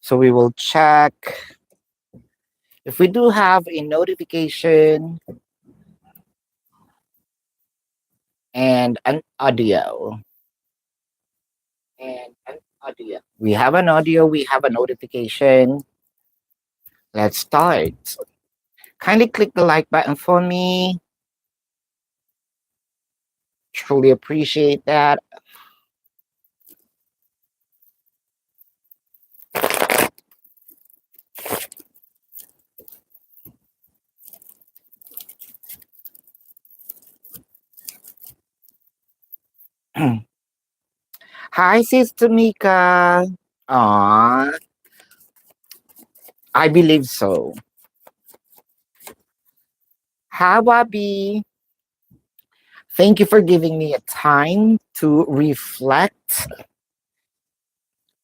So we will check if we do have a notification and an audio. And an audio. We have an audio, we have a notification. Let's start. Kindly click the like button for me. Truly appreciate that. Hi, Sister Mika. Aw, I believe so. Hi, Bobby. Thank you for giving me a time to reflect,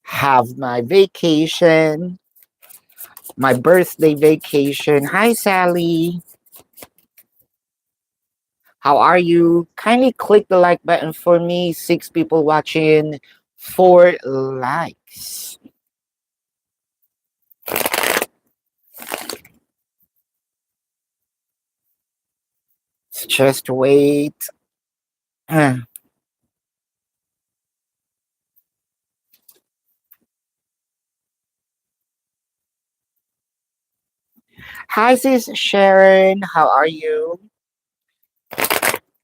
have my vacation, my birthday vacation. Hi, Sally. How are you? Kindly click the like button for me. 6 people watching, 4 likes. Just wait. Hi, sis Sharon. How are you?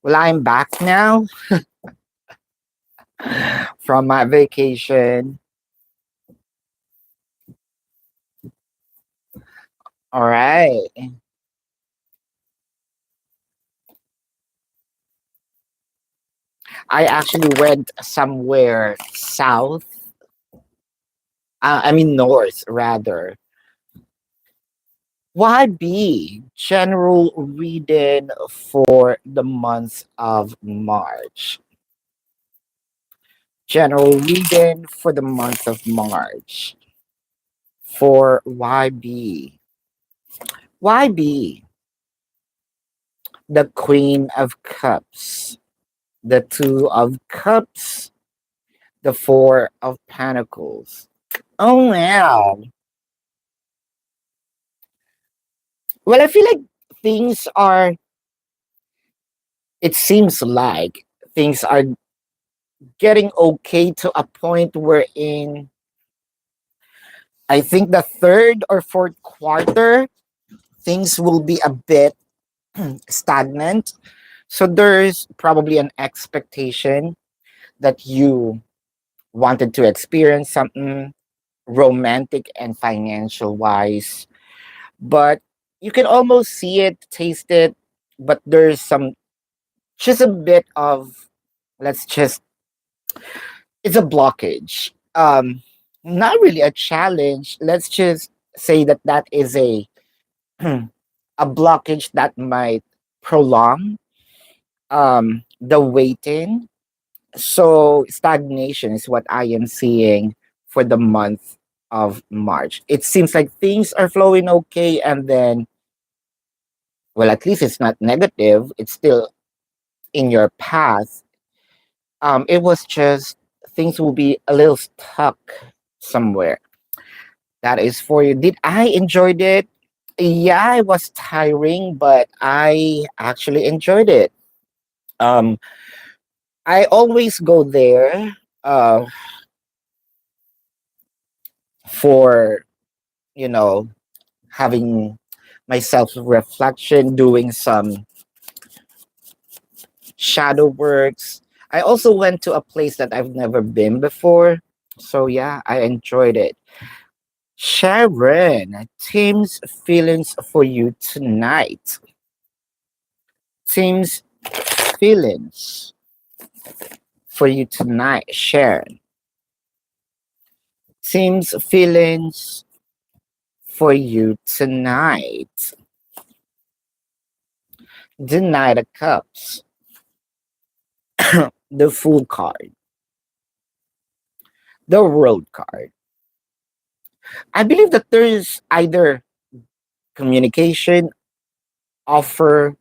Well, I'm back now from my vacation. All right. I actually went somewhere south. I mean, north, rather. Why be general reading for the month of March? General reading for the month of March for YB. YB, the Queen of Cups, the Two of Cups, the Four of Pentacles. Oh, wow. Well, I feel like things are, it seems like things are getting okay to a point wherein I think the third or fourth quarter, things will be a bit stagnant. So there's probably an expectation that you wanted to experience something romantic and financial wise, but you can almost see it, taste it, but there's some just a bit of, let's just, it's a blockage. Not really a challenge. Let's just say that that is a a blockage that might prolong the waiting. So stagnation is what I am seeing for the month of March. It seems like things are flowing okay, and then, well, at least it's not negative. It's still in your path. It was just things will be a little stuck somewhere. That is for you. Did I enjoyed it? Yeah, it was tiring, but I actually enjoyed it. Um, I always go there uh, for, you know, having my self reflection, doing some shadow works. I also went to a place that I've never been before. So yeah, I enjoyed it. Sharon, team's feelings for you tonight. Team's feelings for you tonight, Sharon. Team's feelings for you tonight. The Knight of Cups, the Fool card, the World card. I believe that there is either communication, offer,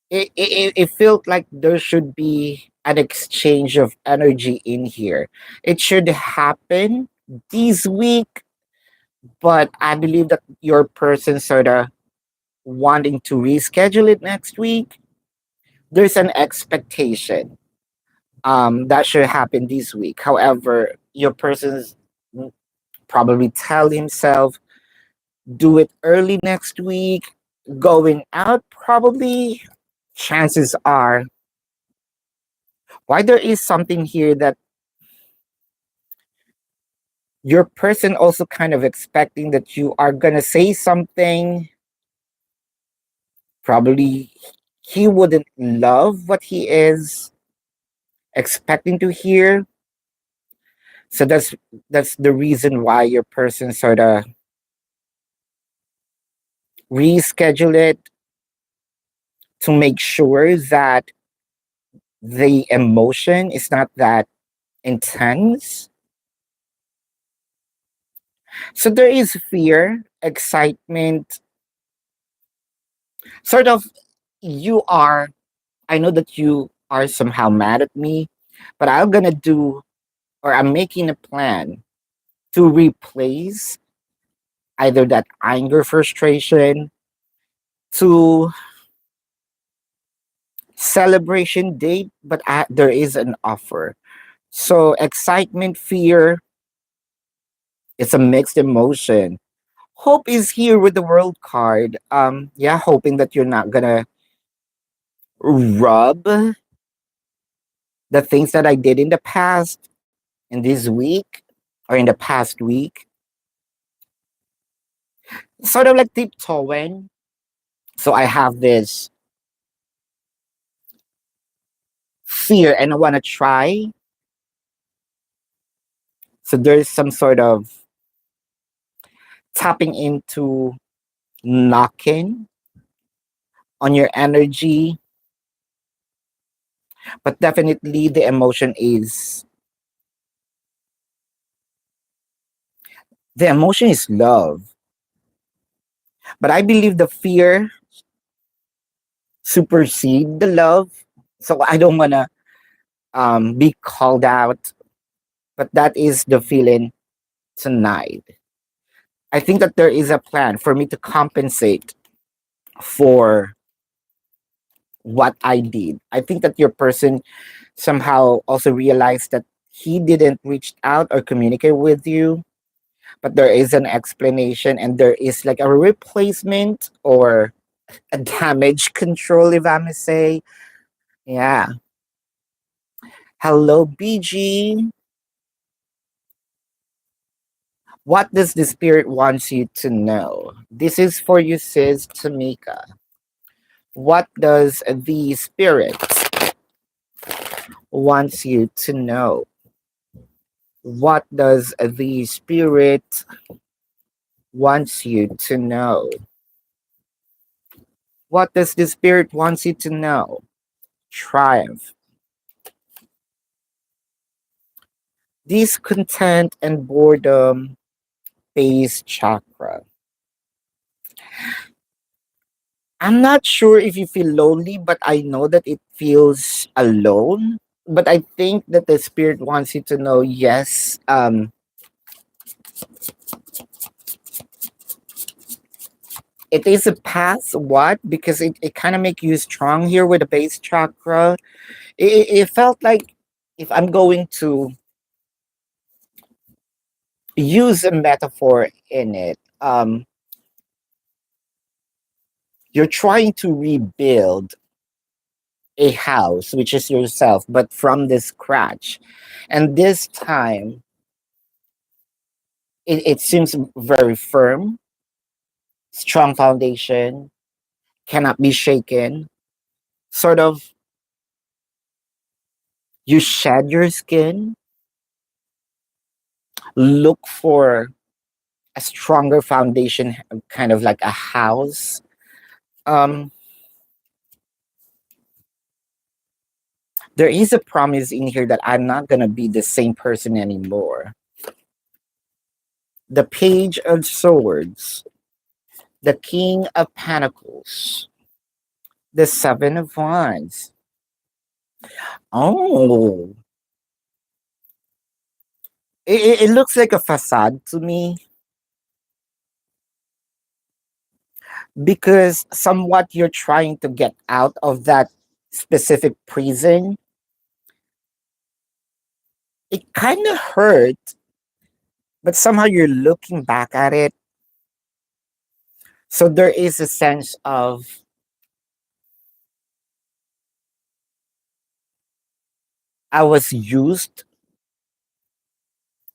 It felt like there should be an exchange of energy in here. It should happen this week, but I believe that your person sort of wanting to reschedule it next week. There's an expectation that should happen this week. However, your person's probably tell himself do it early next week. Going out, probably chances are why there is something here that your person also kind of expecting that you are gonna say something. Probably he wouldn't love what he is expecting to hear. So that's the reason why your person sort of reschedule it to make sure that the emotion is not that intense. So there is fear, excitement, sort of you are I know that you are somehow mad at me, but I'm gonna do or I'm making a plan to replace either that anger frustration to celebration date, but there is an offer. So excitement, fear, it's a mixed emotion. Hope is here with the world card. Yeah, hoping that you're not gonna rub the things that I did in the past in this week or in the past week. Sort of like tiptoeing. So I have this fear and I wanna try. So there's some sort of tapping into knocking on your energy, but definitely the emotion is love. But I believe the fear supersede the love. So I don't wanna be called out, but that is the feeling tonight. I think that there is a plan for me to compensate for what I did. I think that your person somehow also realized that he didn't reach out or communicate with you, but there is an explanation and there is like a replacement or a damage control, if I may say. Yeah. Hello, BG. What does the spirit wants you to know? This is for you, sis Tamika. What does the spirit wants you to know? What does the spirit wants you to know? What does the spirit wants you to know? Triumph. Discontent and boredom, base chakra. I'm not sure if you feel lonely, but I know that it feels alone. But I think that the spirit wants you to know, yes, it is a path. What? Because it kind of make you strong here with the base chakra. It felt like if I'm going to use a metaphor in it, you're trying to rebuild a house, which is yourself, but from the scratch. And this time, it seems very firm, strong foundation, cannot be shaken. Sort of, you shed your skin, look for a stronger foundation, kind of like a house. Um, there is a promise in here that I'm not gonna be the same person anymore. The Page of Swords, the King of Pentacles, The Seven of Wands. Oh, it looks like a facade to me because somewhat you're trying to get out of that specific prison. It kind of hurt, but somehow you're looking back at it. So there is a sense of I was used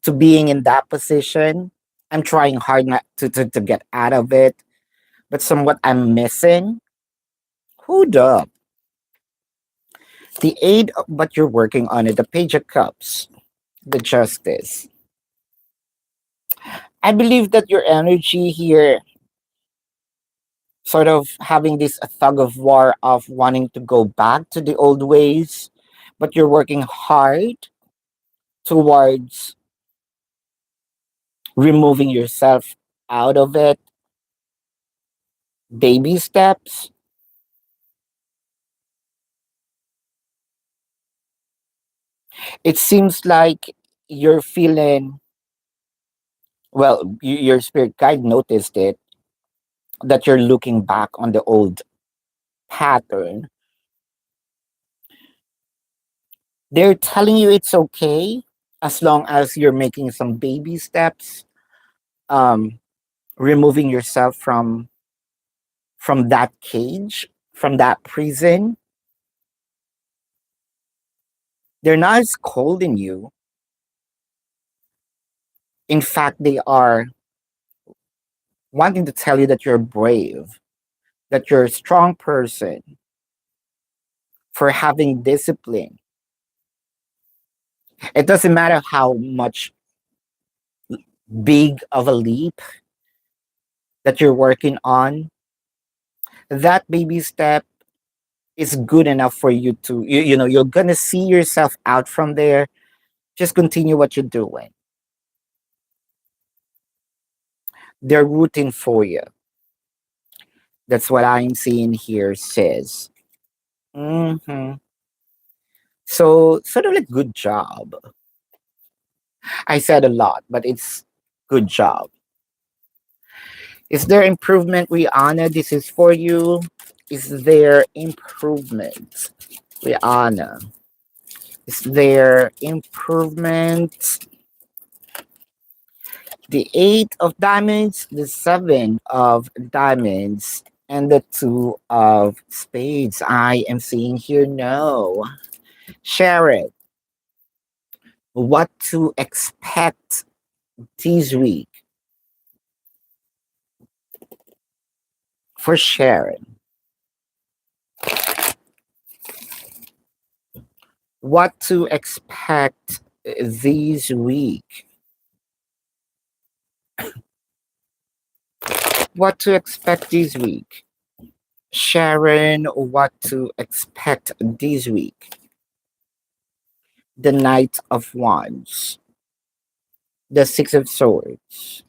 to being in that position. I'm trying hard not to get out of it, but somewhat I'm missing. Hold up. The aid, but you're working on it. The Page of Cups, the Justice. I believe that your energy here, sort of having this tug of war of wanting to go back to the old ways, but you're working hard towards removing yourself out of it. Baby steps. It seems like you're feeling, well, your spirit guide noticed it, that you're looking back on the old pattern. They're telling you it's okay as long as you're making some baby steps, um, removing yourself from that cage, from that prison. They're not scolding you. In fact, they are wanting to tell you that you're brave, that you're a strong person for having discipline. It doesn't matter how much big of a leap that you're working on, that baby step is good enough for you to, you're going to see yourself out from there. Just continue what you're doing. They're rooting for you. That's what I'm seeing here, sis. So, sort of like good job. I said a lot, but it's good job. Is there improvement, Rihanna? This is for you. Is there improvement, Rihanna? Is there improvement? The eight of diamonds, the seven of diamonds, and the two of spades. I am seeing here no. Share it. What to expect this week for Sharon? What to expect this week? What to expect this week? Sharon, what to expect this week? The Knight of Wands, the Six of Swords,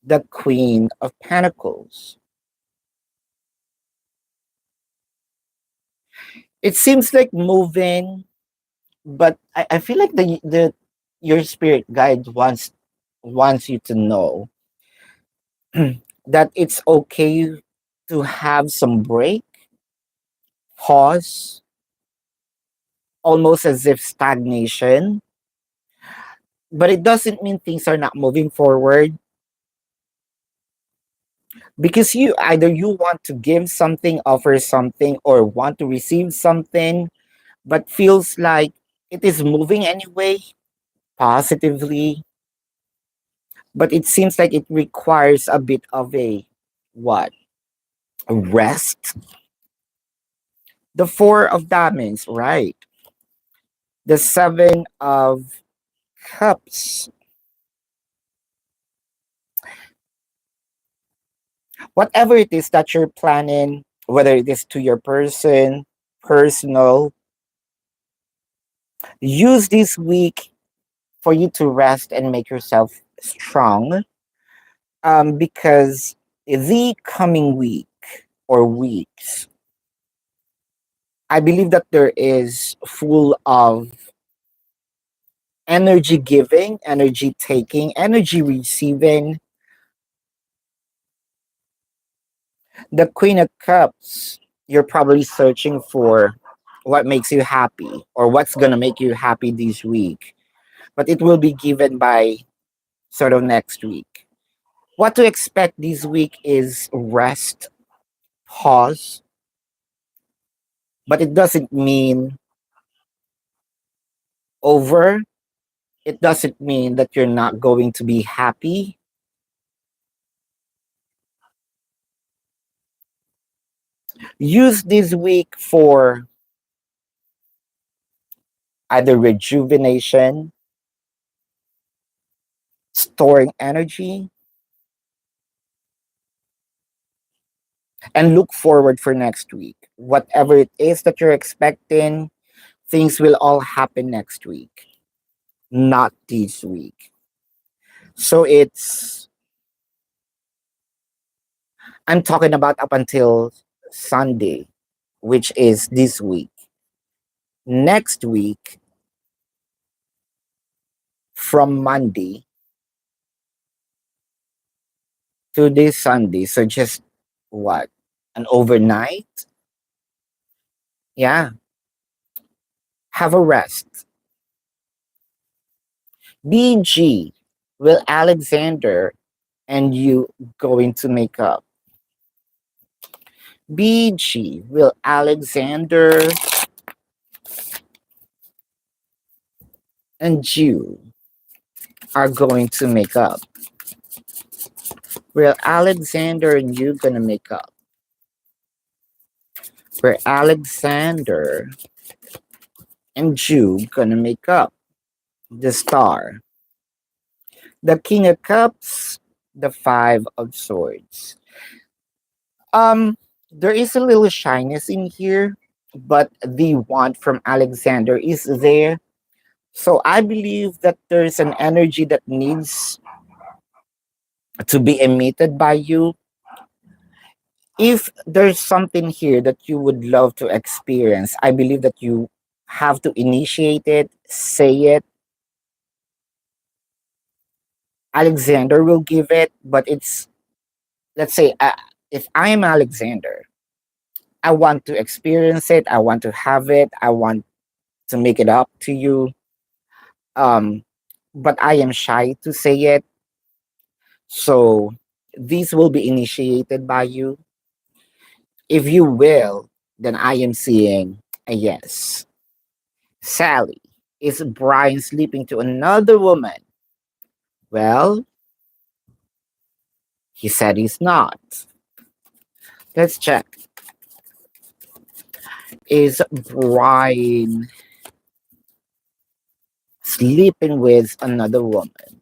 the Queen of Pentacles. It seems like moving, but I feel like the your spirit guide wants you to know that it's okay to have some break, pause, almost as if stagnation. But it doesn't mean things are not moving forward because you want to give something, offer something, or want to receive something, but feels like it is moving anyway, positively. But it seems like it requires a bit of a what? A rest. The four of diamonds, right? The seven of cups. Whatever it is that you're planning, whether it is to your personal, use this week for you to rest and make yourself strong. Because the coming week or weeks I believe that there is full of energy giving, energy taking, energy receiving. The Queen of Cups, you're probably searching for what makes you happy or what's going to make you happy this week, but it will be given by sort of next week. What to expect this week is rest, pause, but it doesn't mean over. It doesn't mean that you're not going to be happy. Use this week for either rejuvenation, storing energy, and look forward for next week. Whatever it is that you're expecting, things will all happen next week, not this week. So I'm talking about up until Sunday, which is this week. Next week, from Monday to this Sunday, so just what? An overnight? Yeah, have a rest. BG, will Alexander and you going to make up? BG, will Alexander and you are going to make up? Will Alexander and you gonna make up? Will Alexander and you gonna make up? The star, the King of Cups, the Five of Swords. There is a little shyness in here, but the want from Alexander is there. So I believe that there's an energy that needs to be emitted by you. If there's something here that you would love to experience, I believe that you have to initiate it, say it. Alexander will give it, but it's, let's say, if I am Alexander, I want to experience it, I want to have it, I want to make it up to you. Um, but I am shy to say it. So these will be initiated by you. If you will, then I am seeing a yes. Sally, is Brian sleeping to another woman? Well, he said he's not. Let's check. Is Brian sleeping with another woman?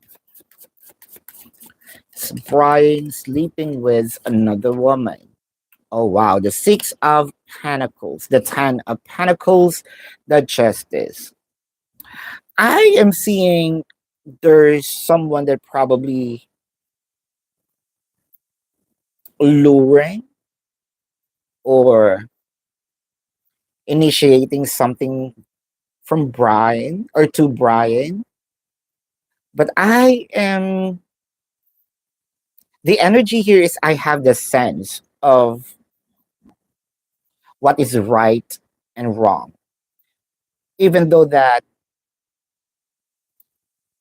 Is Brian sleeping with another woman? Oh wow, the Six of Pentacles, the Ten of Pentacles, the Justice. I am seeing there's someone that probably luring or initiating something from Brian or to Brian. But the energy here is I have the sense of what is right and wrong. Even though that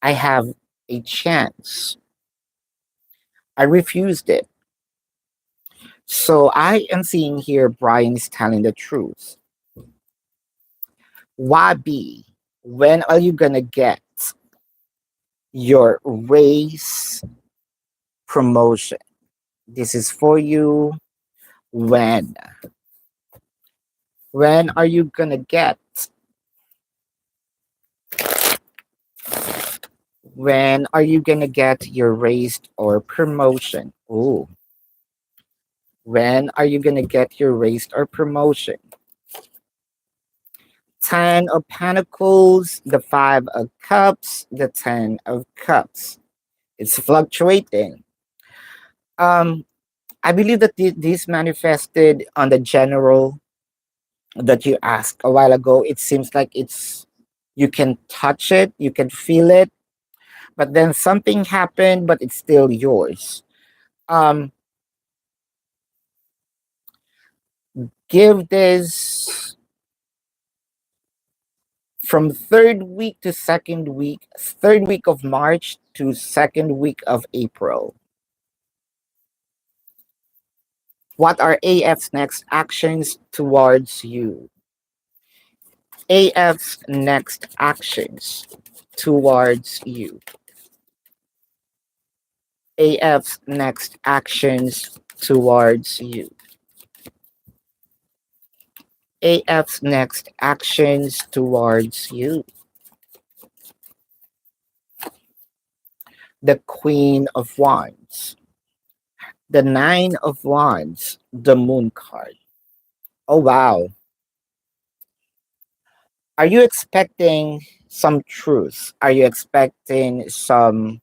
I have a chance, I refused it. So I am seeing here Brian is telling the truth. YB, when are you gonna get your raise promotion? This is for you. When? When are you gonna get? When are you gonna get your raise or promotion? Oh, when are you gonna get your raise or promotion? Ten of Pentacles, the Five of Cups, the Ten of Cups. It's fluctuating. Um, I believe that this manifested on the general that you asked a while ago, it seems like it's you can touch it, you can feel it, but then something happened, but it's still yours. Um, Give this from third week of March to second week of April. What are AF's next actions towards you? AF's next actions towards you. AF's next actions towards you. AF's next actions towards you. The Queen of Wands. The Nine of Wands. The Moon card. Oh, wow. Are you expecting some truth? Are you expecting some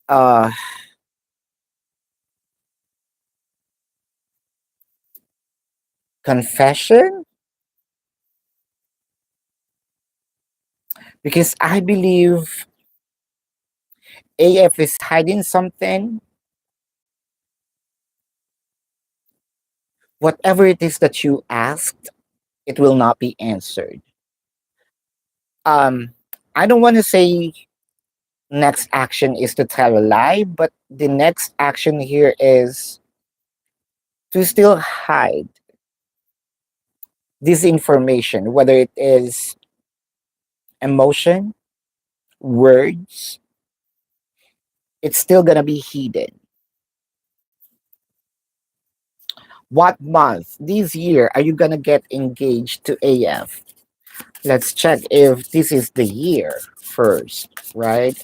uh confession? Because I believe AF is hiding something. Whatever it is that you asked, it will not be answered. Um, I don't want to say next action is to tell a lie, but the next action here is to still hide this information, whether it is emotion, words, it's still gonna be hidden. What month this year are you gonna get engaged to AF? Let's check if this is the year first, right?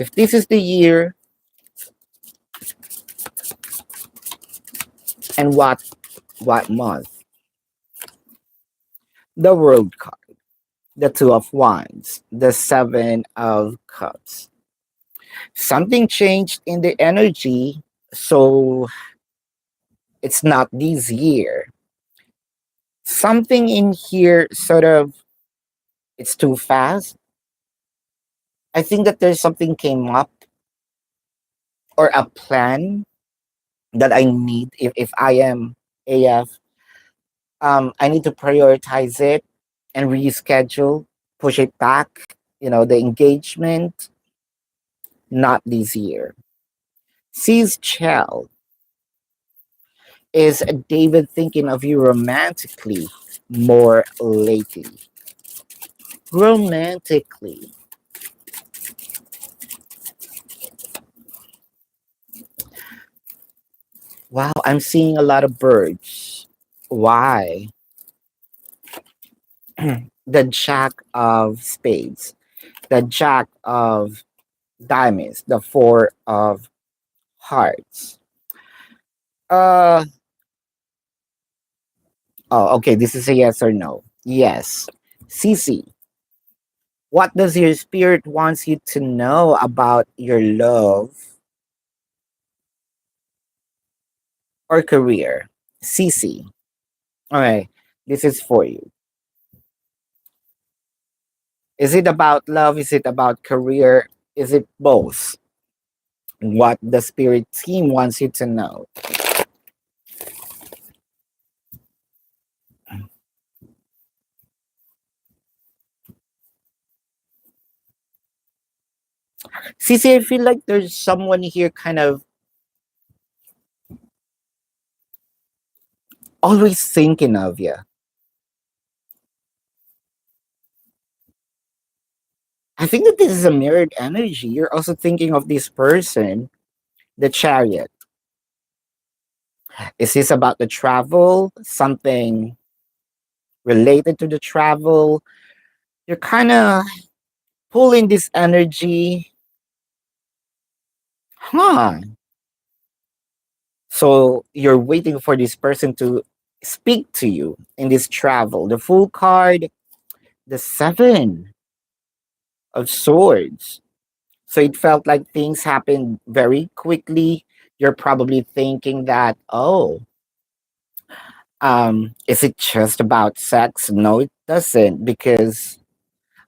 If this is the year, and what month? The World card, the Two of Wands, the Seven of Cups. Something changed in the energy, so it's not this year. Something in here sort of it's too fast. I think that there's something came up or a plan that I need if I am AF. I need to prioritize it and reschedule, push it back, the engagement, not this year. Sees Chell, is David thinking of you romantically more lately? Romantically. Wow, I'm seeing a lot of birds. Why? The Jack of Spades, the Jack of Diamonds, the Four of Hearts. Uh oh, okay, this is a yes or no. Yes. Cece, what does your spirit wants you to know about your love or career? Cece. All right, this is for you. Is it about love? Is it about career? Is it both? What the spirit team wants you to know. Cece, I feel like there's someone here kind of always thinking of you. I think that this is a mirrored energy. You're also thinking of this person, the chariot. Is this about the travel? Something related to the travel? You're kind of pulling this energy. Huh. So you're waiting for this person to speak to you in this travel. The Fool card, the Seven of Swords. So it felt like things happened very quickly. You're probably thinking that, oh, Is it just about sex? No, it doesn't, because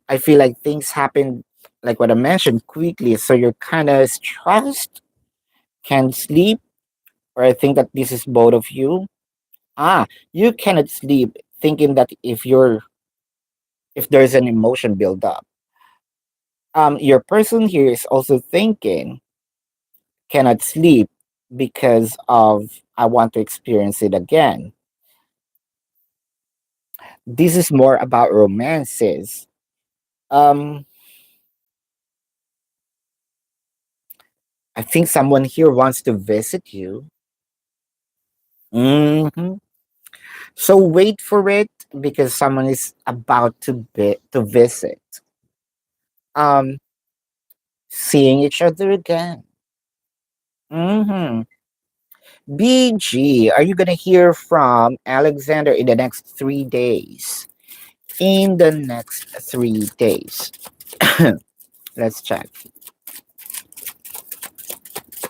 I feel like things happen, like what I mentioned, quickly. So you're kind of stressed, can't sleep, or I think that this is both of you. You cannot sleep thinking that if there's an emotion build up. Your person here is also thinking, cannot sleep because of I want to experience it again. This is more about romances. Um, I think someone here wants to visit you. Hmm. So wait for it, because someone is about to visit. Um, Seeing each other again. Hmm. BG, are you gonna hear from Alexander in the next 3 days? In the next 3 days. Let's check.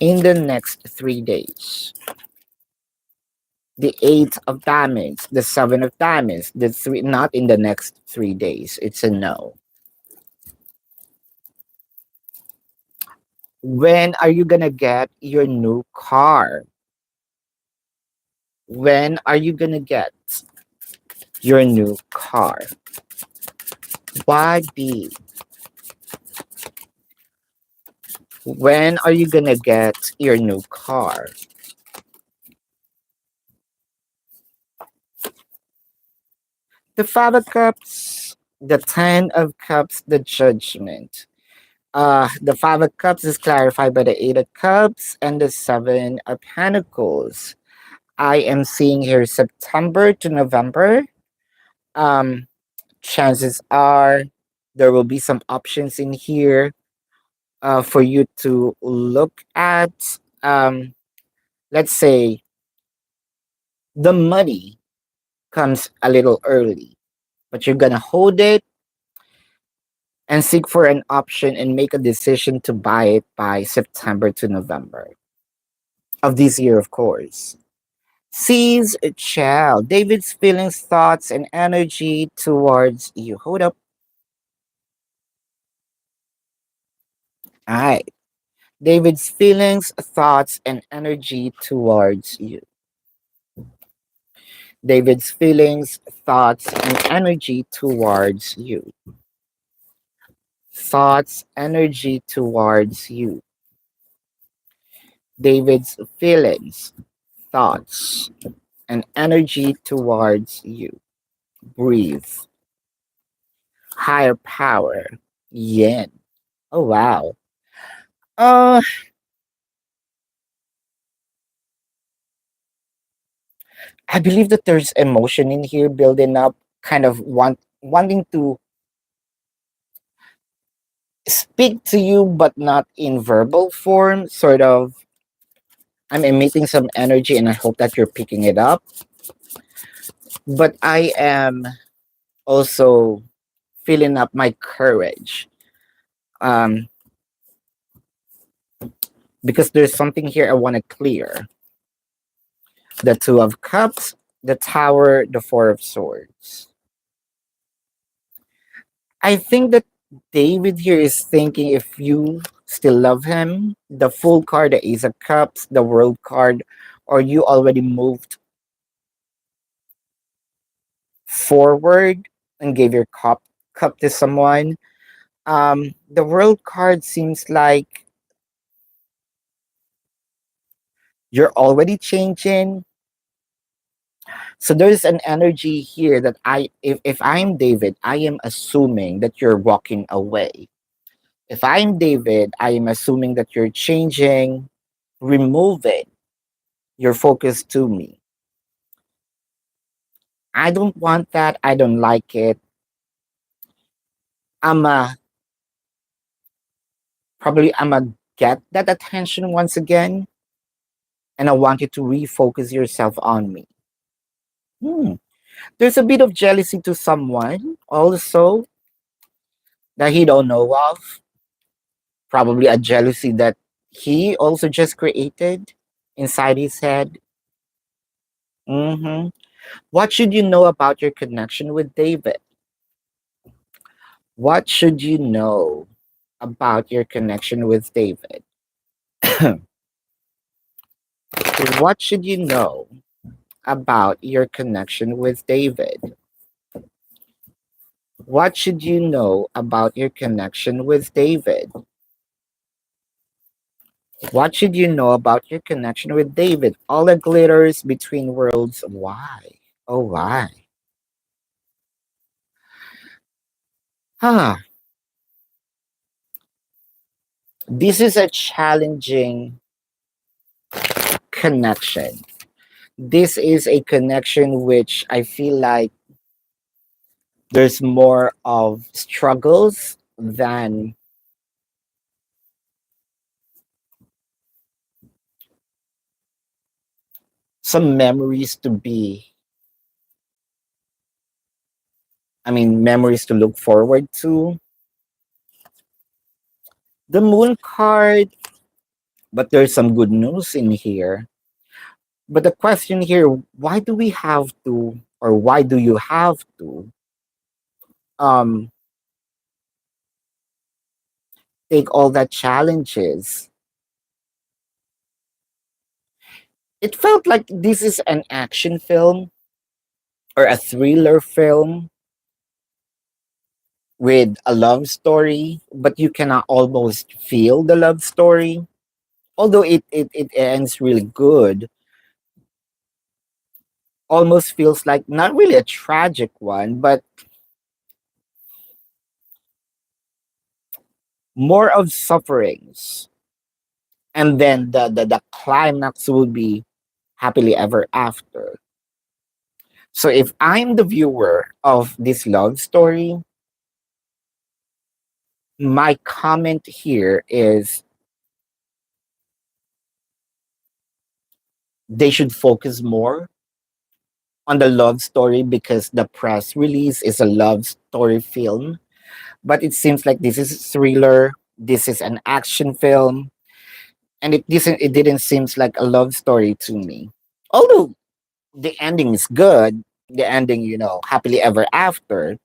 In the next 3 days. The eight of diamonds, the seven of diamonds, the three, not in the next 3 days. It's a no. When are you gonna get your new car? When are you gonna get your new car? YB, when are you gonna get your new car? The Five of Cups, the Ten of Cups, the Judgment. The Five of Cups is clarified by the Eight of Cups and the Seven of Pentacles. I am seeing here September to November. Um, Chances are there will be some options in here for you to look at. Um, let's say the money comes a little early, but you're gonna hold it and seek for an option and make a decision to buy it by September to November of this year, of course. Sees a child. David's feelings, thoughts, and energy towards you. Hold up. All right. David's feelings, thoughts, and energy towards you. David's feelings, thoughts, and energy towards you. Thoughts, energy towards you. David's feelings, thoughts, and energy towards you. Breathe. Higher power. Yin. Oh, wow. Uh, I believe that there's emotion in here building up, kind of wanting to speak to you, but not in verbal form. Sort of, I'm emitting some energy, and I hope that you're picking it up. But I am also filling up my courage, um, because there's something here I want to clear. The Two of Cups, the Tower, the Four of Swords. I think that David here is thinking if you still love him, the Full card, the Ace of Cups, the World card, or you already moved forward and gave your cup to someone. The World card seems like you're already changing. So there's an energy here that if I'm David, I am assuming that you're walking away. If I'm David, I am assuming that you're changing, removing your focus to me. I don't want that. I don't like it. I'm a I'm a get that attention once again, and I want you to refocus yourself on me. Hmm. There's a bit of jealousy to someone also that he don't know of. Probably a jealousy that he also just created inside his head. Hmm. What should you know about your connection with David? What should you know about your connection with David? What should you know about your connection with David? What should you know about your connection with David? What should you know about your connection with David? All the glitters between worlds. Why? Oh, why? Huh. This is a challenging connection. This is a connection which I feel like there's more of struggles than some memories to be, memories to look forward to. The moon card, but there's some good news in here. But the question here, why do we have to, or why do you have to, um, take all that challenges? It felt like this is an action film or a thriller film with a love story, but you cannot almost feel the love story. Although it ends really good, almost feels like not really a tragic one, but more of sufferings. And then the climax will be happily ever after. So if I'm the viewer of this love story, my comment here is they should focus more on the love story because the press release is a love story film. But it seems like this is a thriller, this is an action film, and it didn't seem like a love story to me. Although the ending is good, the ending, happily ever after,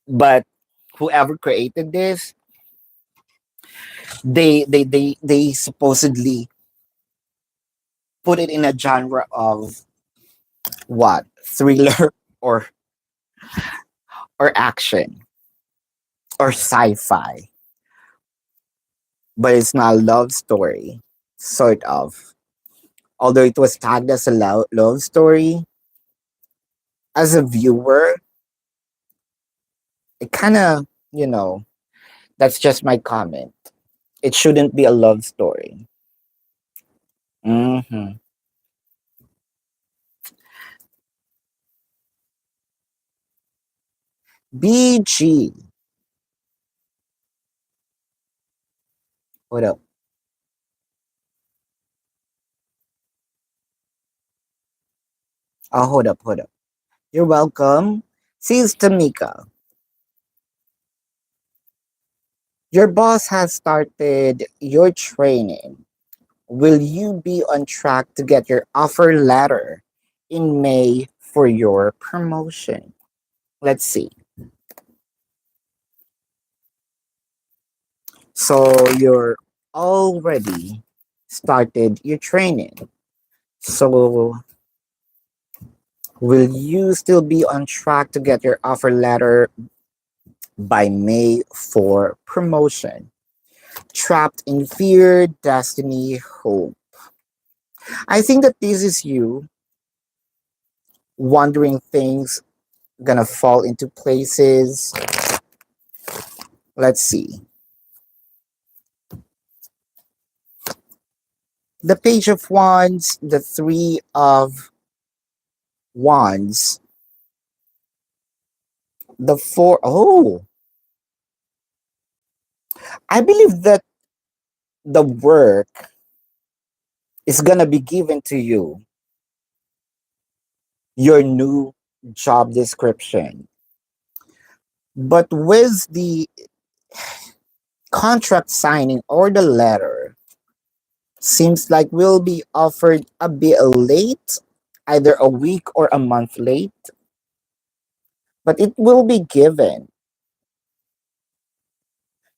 but whoever created this, they supposedly put it in a genre of what? Thriller or action or sci-fi, but it's not a love story, sort of. Although it was tagged as a love story, as a viewer, it kind of, that's just my comment. It shouldn't be a love story. Hmm. BG. Hold up. Oh, hold up, hold up. You're welcome. Sis Tamika, your boss has started your training. Will you be on track to get your offer letter in May for your promotion? Let's see. So you're already started your training. So will you still be on track to get your offer letter by May for promotion? Trapped in fear, destiny, hope. I think that this is you wondering things gonna fall into places. Let's see. The Page of Wands, the Three of Wands, the Four. Oh, I believe that the work is gonna be given to you, your new job description. But with the contract signing or the letter, Seems like will be offered a bit late, either a week or a month late, but it will be given.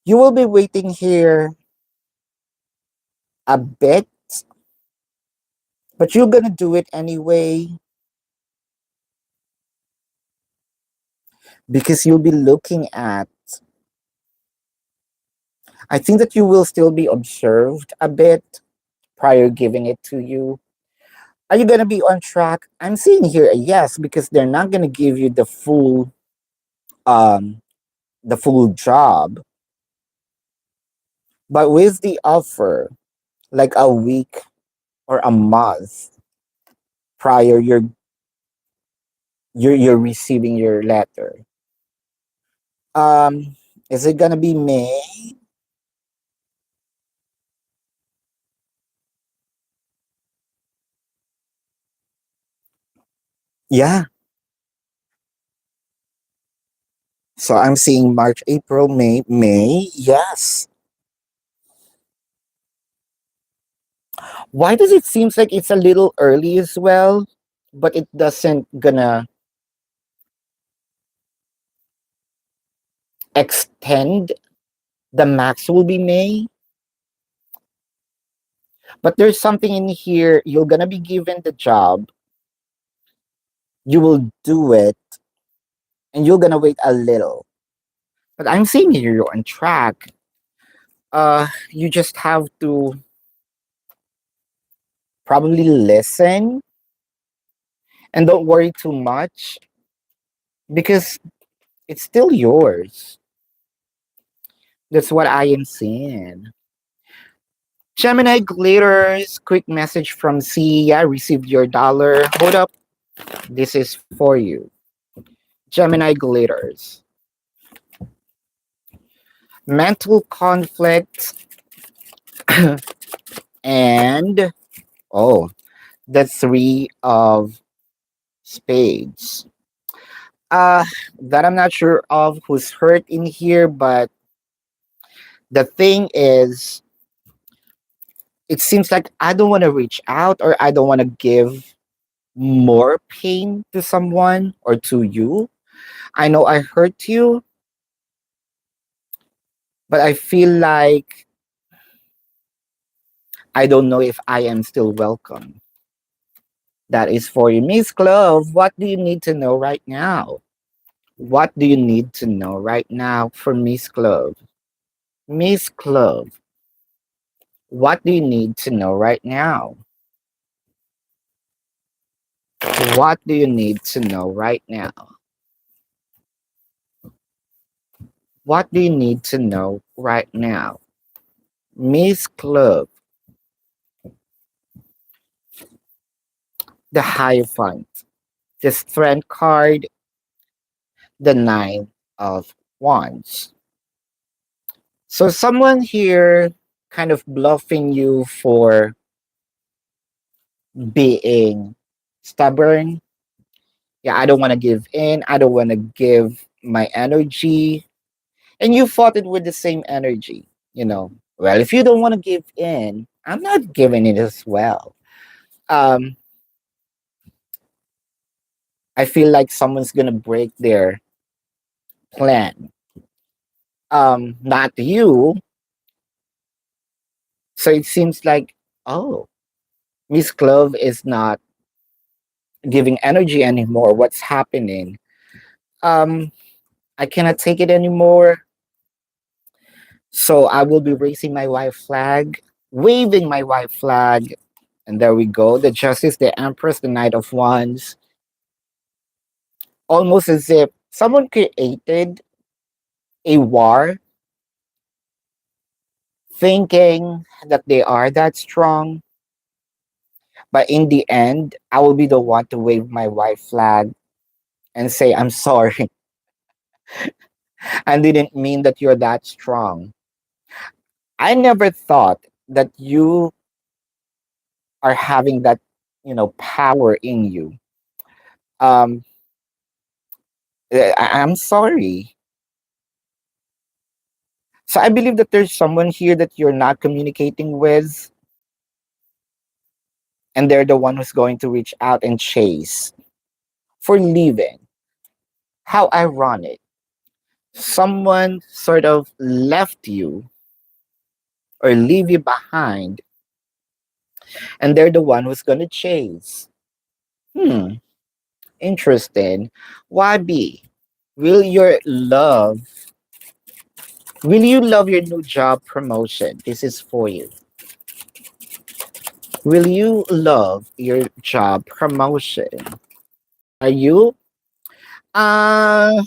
You will be waiting here a bit, but you're gonna do it anyway because you'll be looking at. I think that you will still be observed a bit prior giving it to you. Are you gonna be on track? I'm seeing here a yes because they're not gonna give you um the full job, but with the offer, like a week or a month prior, you're receiving your letter. Um, is it gonna be May? Yeah. So I'm seeing March, April, May, May. Yes. Why does it seems like it's a little early as well, but it doesn't gonna extend? The max will be May, but there's something in here. You're gonna be given the job. You will do it, and you're gonna wait a little. But I'm seeing here you're on track. You just have to probably listen and don't worry too much because it's still yours. That's what I am seeing. Gemini glitters. Quick message from C. Yeah, received your dollar. Hold up. This is for you. Gemini glitters. Mental conflict and oh, the three of spades. Uh that I'm not sure of who's hurt in here, but the thing is it seems like I don't want to reach out or I don't want to give more pain to someone or to you. I know I hurt you, but I feel like I don't know if I am still welcome. That is for you. Miss Clove, what do you need to know right now? What do you need to know right now for Miss Clove? Miss Clove, what do you need to know right now? What do you need to know right now? What do you need to know right now? Miss Clove, the Hierophant, the Strength card, the Nine of Wands. So someone here kind of bluffing you for being stubborn. Yeah, I don't want to give in. I don't want to give my energy. And you fought it with the same energy, you know. Well, if you don't want to give in, I'm not giving it as well. Um, I feel like someone's gonna break their plan. Not you. So it seems like, oh, Miss Clove is not giving energy anymore. What's happening? Um, I cannot take it anymore. So I will be raising my white flag, waving my white flag, and there we go. The Justice, the Empress, the Knight of Wands. Almost as if someone created a war thinking that they are that strong. But in the end, I will be the one to wave my white flag and say, I'm sorry. I didn't mean that you're that strong. I never thought that you are having that, power in you. Um, I'm sorry. So I believe that there's someone here that you're not communicating with. and they're the one who's going to reach out and chase for leaving. How ironic. Someone sort of left you or leave you behind, and they're the one who's going to chase. Hmm, interesting. Why be? Will your love, will you love your new job promotion? This is for you. Will you love your job promotion? Are you? Uh,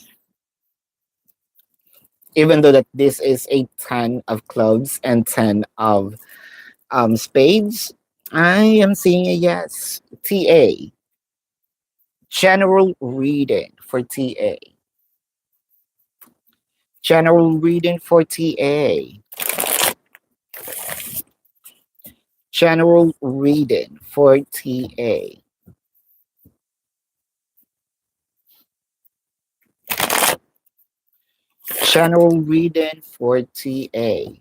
Even though that this is a 10 of clubs and 10 of spades, I am seeing a yes. TA, general reading for TA. General reading for TA. General reading for TA. General reading for TA.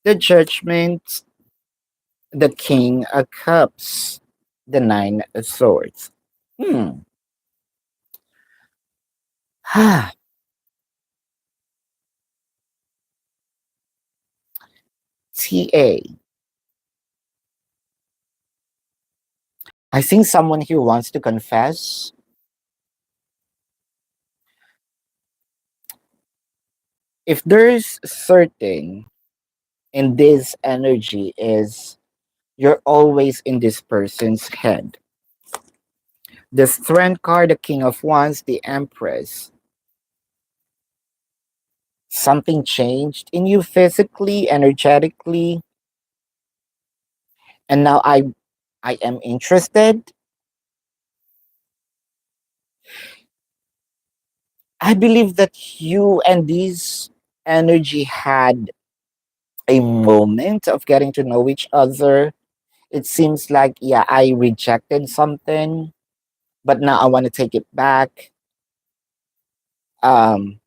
The judgment, the king of cups, the nine of swords. Hmm. TA. I think someone here wants to confess. If there's certain in this energy is you're always in this person's head. The strength card, the king of wands, the empress. Something changed in you physically, energetically, and now I am interested. I believe that you and this energy had a moment of getting to know each other. It seems like, yeah, I rejected something, but now I want to take it back. Um,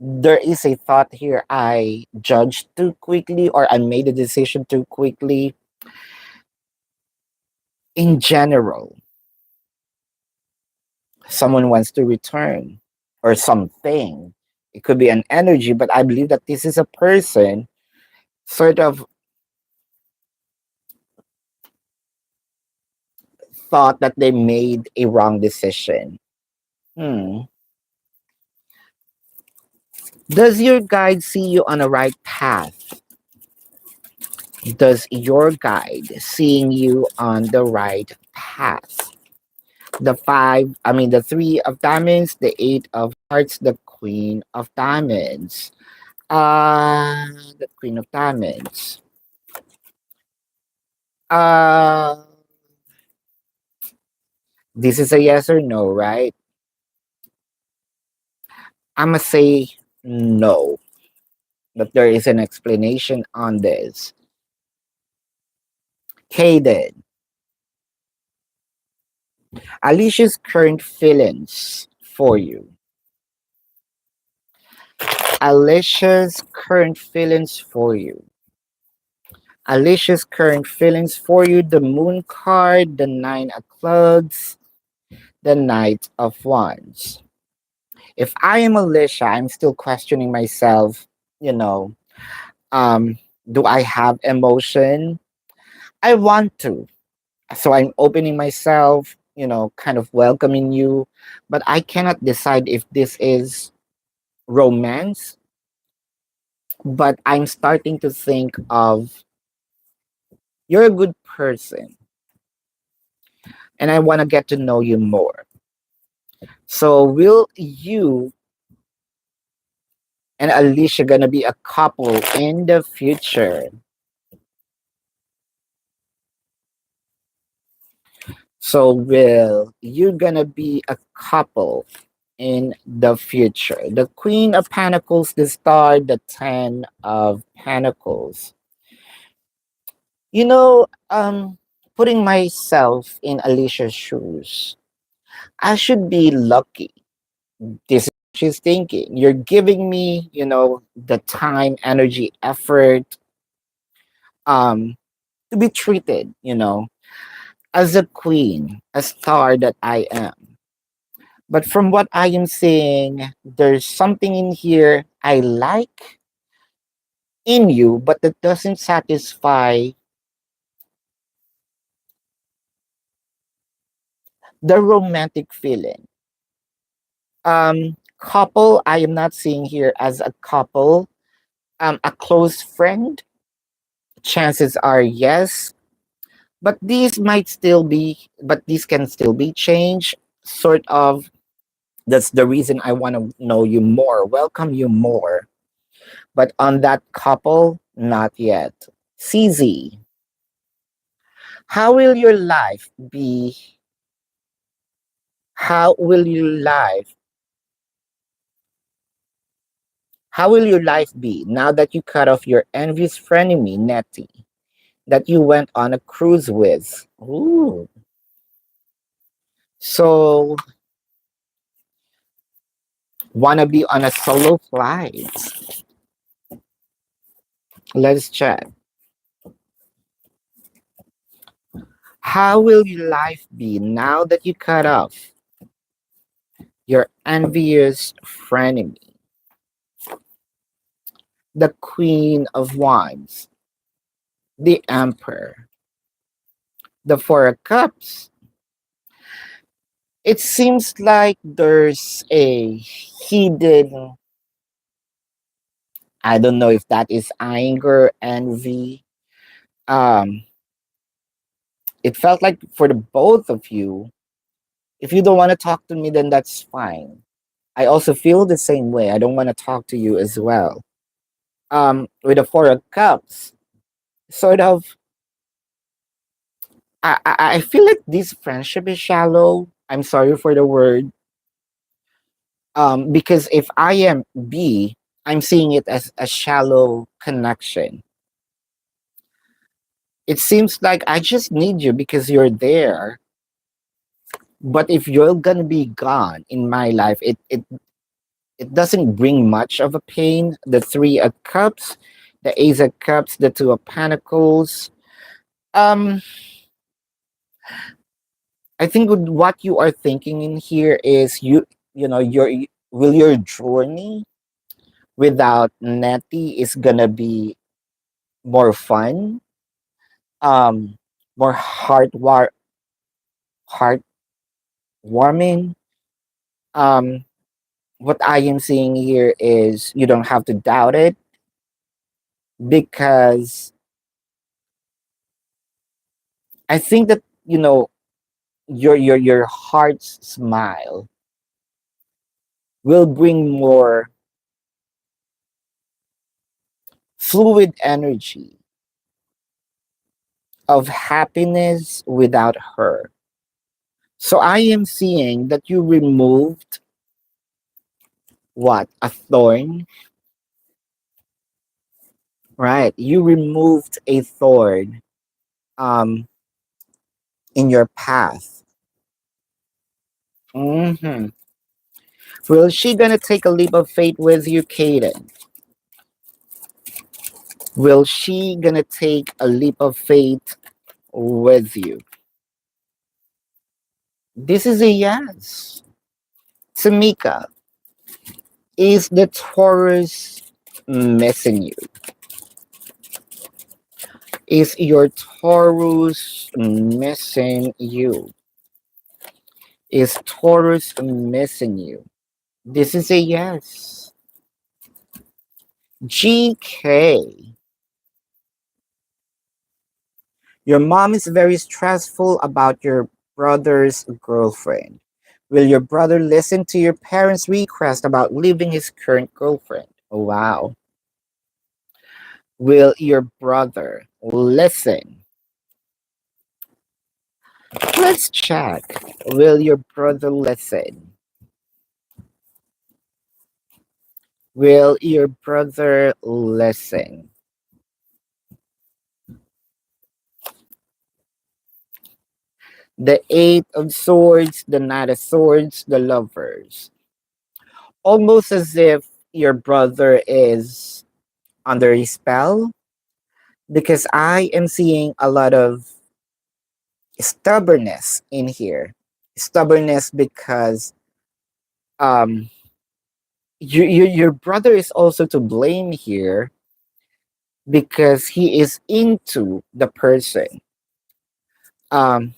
there is a thought here I judged too quickly or I made a decision too quickly. In general, someone wants to return or something. It could be an energy, but I believe that this is a person sort of thought that they made a wrong decision. Hmm. Does your guide see you on the right path? Does your guide seeing you on the right path? The five, I mean, the three of diamonds, the eight of hearts, the queen of diamonds. The queen of diamonds. Uh, this is a yes or no, right? I'm gonna say no, but there is an explanation on this. Kaden, Alicia's current feelings for you. Alicia's current feelings for you. Alicia's current feelings for you. The moon card, the nine of clubs, the knight of wands. If I am Alicia, I'm still questioning myself, you know, um, do I have emotion? I want to. So I'm opening myself, kind of welcoming you, but I cannot decide if this is romance, but I'm starting to think of you're a good person and I want to get to know you more. So will you and Alicia gonna be a couple in the future? So will you gonna be a couple in the future? The Queen of Pentacles, the Star, the Ten of Pentacles. You know, putting myself in Alicia's shoes, I should be lucky. This is what she's thinking. You're giving me, the time, energy, effort. to be treated, as a queen, a star that I am. But from what I am seeing, there's something in here I like in you, but that doesn't satisfy the romantic feeling. Couple, I am not seeing here as a couple. A close friend, chances are yes, but these can still be changed. Sort of. That's the reason I want to know you more, welcome you more. But on that couple, not yet. CZ, how will your life be? How will your life? How will your life be now that you cut off your envious frenemy, Nettie, that you went on a cruise with? Ooh. So, wanna be on a solo flight? Let's check. How will your life be now that you cut off your envious frenemy, the Queen of Wands, the Emperor, the Four of Cups? It seems like there's a hidden, I don't know if that is anger, envy. Um, it felt like for the both of you, if you don't want to talk to me, then that's fine. I also feel the same way. I don't want to talk to you as well. With the Four of Cups, sort of, I feel like this friendship is shallow. I'm sorry for the word. Because if I am B, I'm seeing it as a shallow connection. It seems like I just need you because you're there. But if you're gonna be gone in my life, it doesn't bring much of a pain. The Three of Cups, the Ace of Cups, the Two of Pentacles. Um, I think what you are thinking in here is your journey without Nettie is gonna be more fun, um, more heartwarming. Um, what I am seeing here is you don't have to doubt it because I think that your heart's smile will bring more fluid energy of happiness without her. So I am seeing that you removed what? A thorn, right? You removed a thorn um in your path. Hmm. Will she gonna take a leap of faith with you, Kaden? Will she gonna take a leap of faith with you? This is a yes. Tamika, is the Taurus missing you? Is your Taurus missing you? Is Taurus missing you? This is a yes. GK, your mom is very stressful about your brother's girlfriend. Will your brother listen to your parents' request about leaving his current girlfriend? Oh, wow. Will your brother listen? Let's check. Will your brother listen? Will your brother listen? The Eight of Swords, the Knight of Swords, the Lovers. Almost as if your brother is under a spell. because I am seeing a lot of stubbornness in here. Stubbornness because um your brother is also to blame here because he is into the person. Um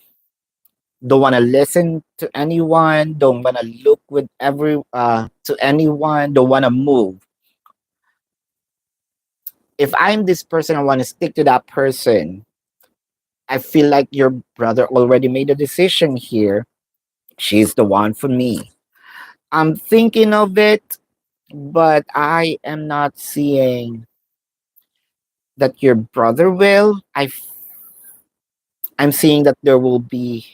don't want to listen to anyone, don't want to look with every to anyone, don't want to move. If I'm this person, I want to stick to that person. I feel like your brother already made a decision here. She's the one for me. I'm thinking of it, but I am not seeing that your brother will. I'm seeing that there will be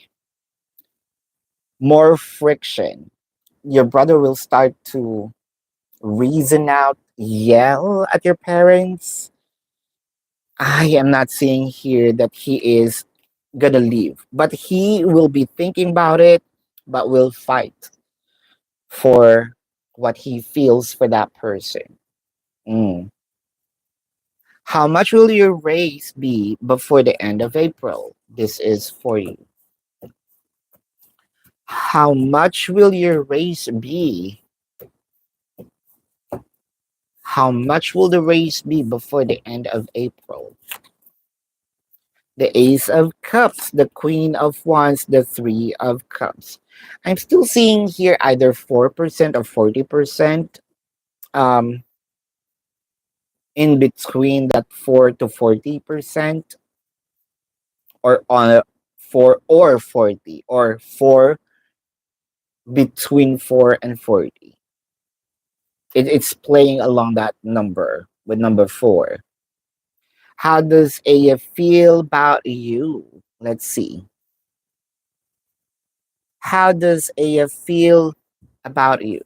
more friction. Your brother will start to reason out, yell at your parents. I am not seeing here that he is gonna leave, but he will be thinking about it, but will fight for what he feels for that person. Mm. How much will your raise be before the end of April? This is for you. How much will your raise be? How much will the raise be before the end of April? The Ace of Cups, the Queen of Wands, the Three of Cups. I'm still seeing here either 4% or 40%. Um, in between that 4 to 40%, or on 4 or 40, or 4 between 4 and 40. It's playing along that number with number 4. How does Aya feel about you? Let's see. How does Aya feel about you?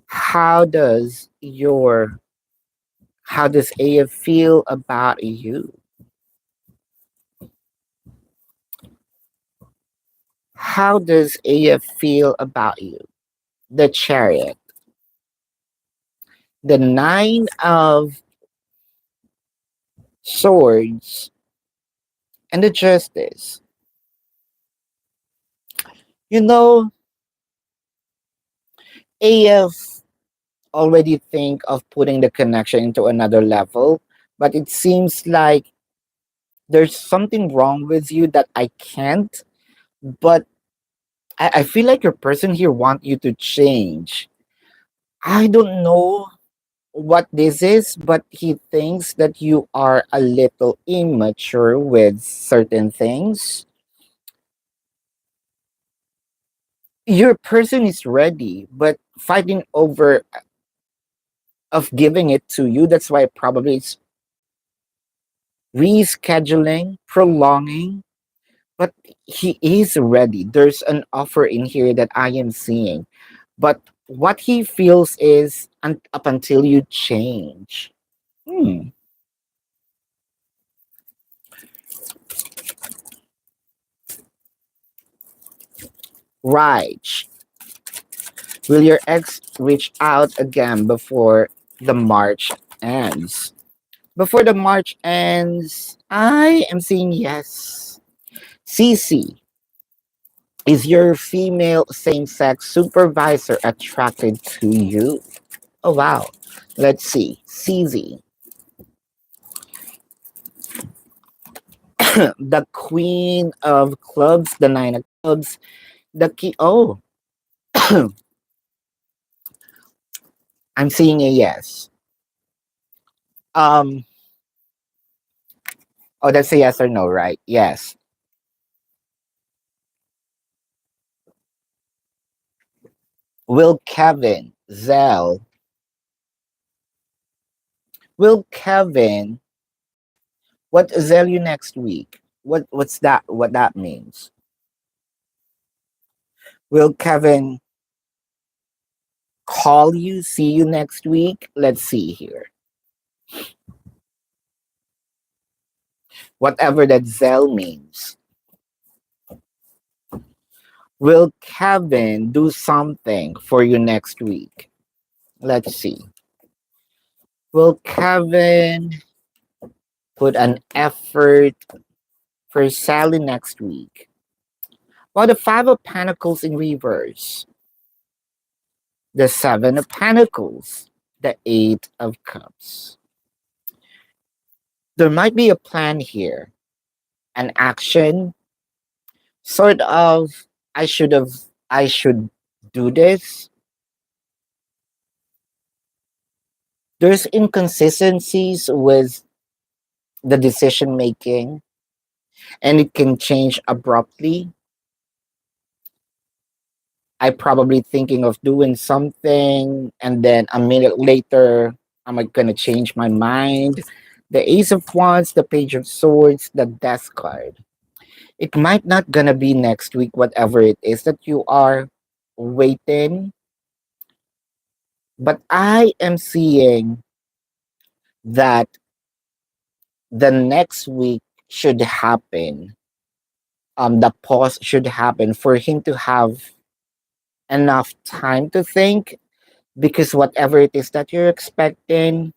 How does your how does Aya feel about you? How does Aya feel about you? The Chariot, the Nine of Swords, and the Justice. You know, AF already think of putting the connection into another level, but it seems like there's something wrong with you that I can't. But I feel like your person here want you to change. I don't know what this is, but he thinks that you are a little immature with certain things. Your person is ready, but fighting over of giving it to you, that's why probably it's rescheduling, prolonging, but he is ready. There's an offer in here that I am seeing. But what he feels is up until you change. Hmm. Right. Will your ex reach out again before the March ends? Before the March ends, I am seeing yes. CC, is your female same sex supervisor attracted to you? Oh, wow. Let's see. CZ, the Queen of Clubs, the Nine of Clubs, the key. Oh, I'm seeing a yes. Um, oh, that's a yes or no, right? Yes. Will Kevin, Zell, will Kevin, what Zell you next week? What's that? What that means? Will Kevin call you, see you next week? Let's see here. Whatever that Zell means. Will Kevin do something for you next week? Let's see. Will Kevin put an effort for Sally next week? Well, the Five of Pentacles in reverse, the Seven of Pentacles, the Eight of Cups. There might be a plan here, an action, sort of, I should have, I should do this. There's inconsistencies with the decision making, and it can change abruptly. I probably thinking of doing something, and then a minute later, I'm like gonna change my mind. The Ace of Wands, the Page of Swords, the Death card. It might not gonna be next week, whatever it is that you are waiting, but I am seeing that the next week should happen. The pause should happen for him to have enough time to think, because whatever it is that you're expecting,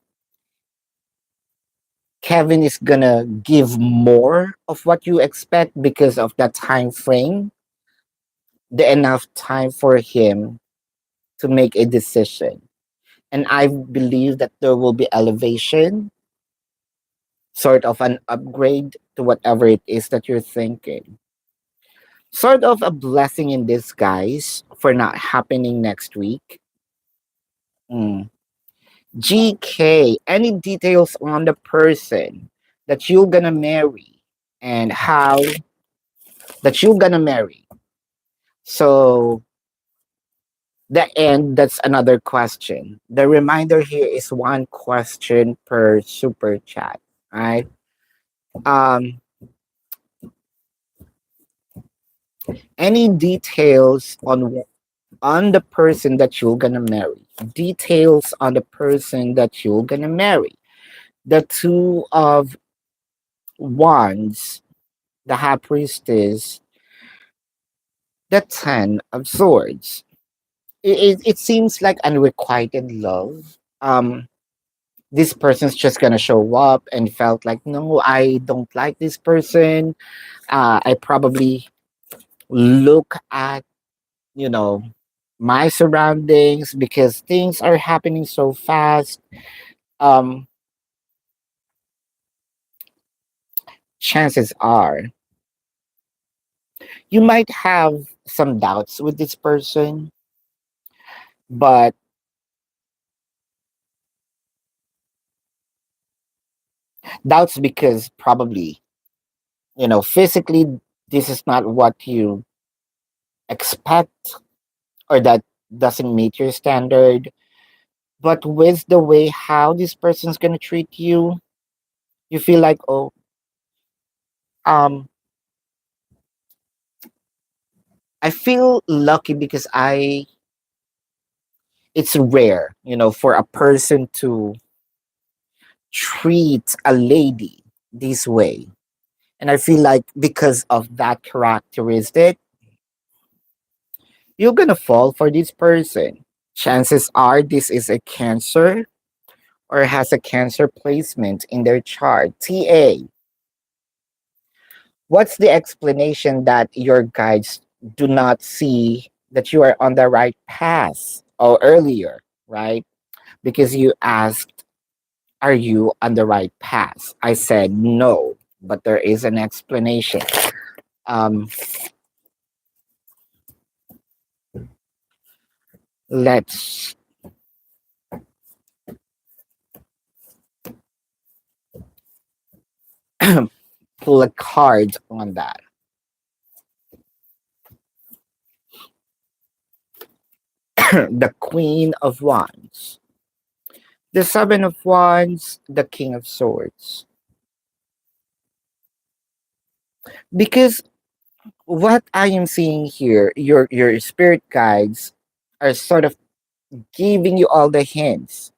Kevin is gonna give more of what you expect because of that time frame, the enough time for him to make a decision. And I believe that there will be elevation, sort of an upgrade to whatever it is that you're thinking. Sort of a blessing in disguise for not happening next week. Mm. GK, any details on the person that you're gonna marry and how that you're gonna marry? So the end, that's another question. The reminder here is one question per super chat, right? Um, any details on the person that you're gonna marry? Details on the person that you're gonna marry. The Two of Wands, the High Priestess, the Ten of Swords. It seems like unrequited love. This person's just gonna show up and felt like, no, I don't like this person. I probably look at, you know, my surroundings because things are happening so fast. Um, Chances are you might have some doubts with this person, but doubts because probably, physically, this is not what you expect, or that doesn't meet your standard. But with the way how this person's gonna treat you, you feel like, oh, um, I feel lucky because it's rare, for a person to treat a lady this way. And I feel like because of that characteristic, you're gonna fall for this person. Chances are this is a Cancer or has a Cancer placement in their chart. TA, what's the explanation that your guides do not see that you are on the right path or earlier, right? Because you asked, are you on the right path? I said no, but there is an explanation. Um, let's pull a card on that. The Queen of Wands, the Seven of Wands, the King of Swords. Because what I am seeing here, your spirit guides are sort of giving you all the hints,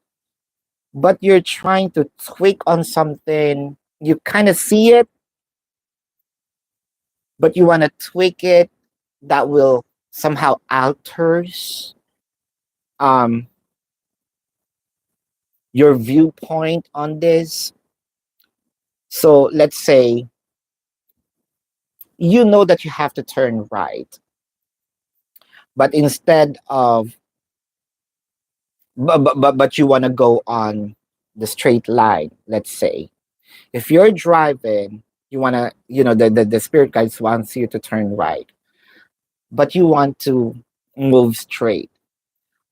but you're trying to tweak on something. You kind of see it, but you want to tweak it that will somehow alters um your viewpoint on this. So let's say you know that you have to turn right, but instead of but you want to go on the straight line, let's say. If you're driving, you want to, the spirit guides wants you to turn right, but you want to move straight.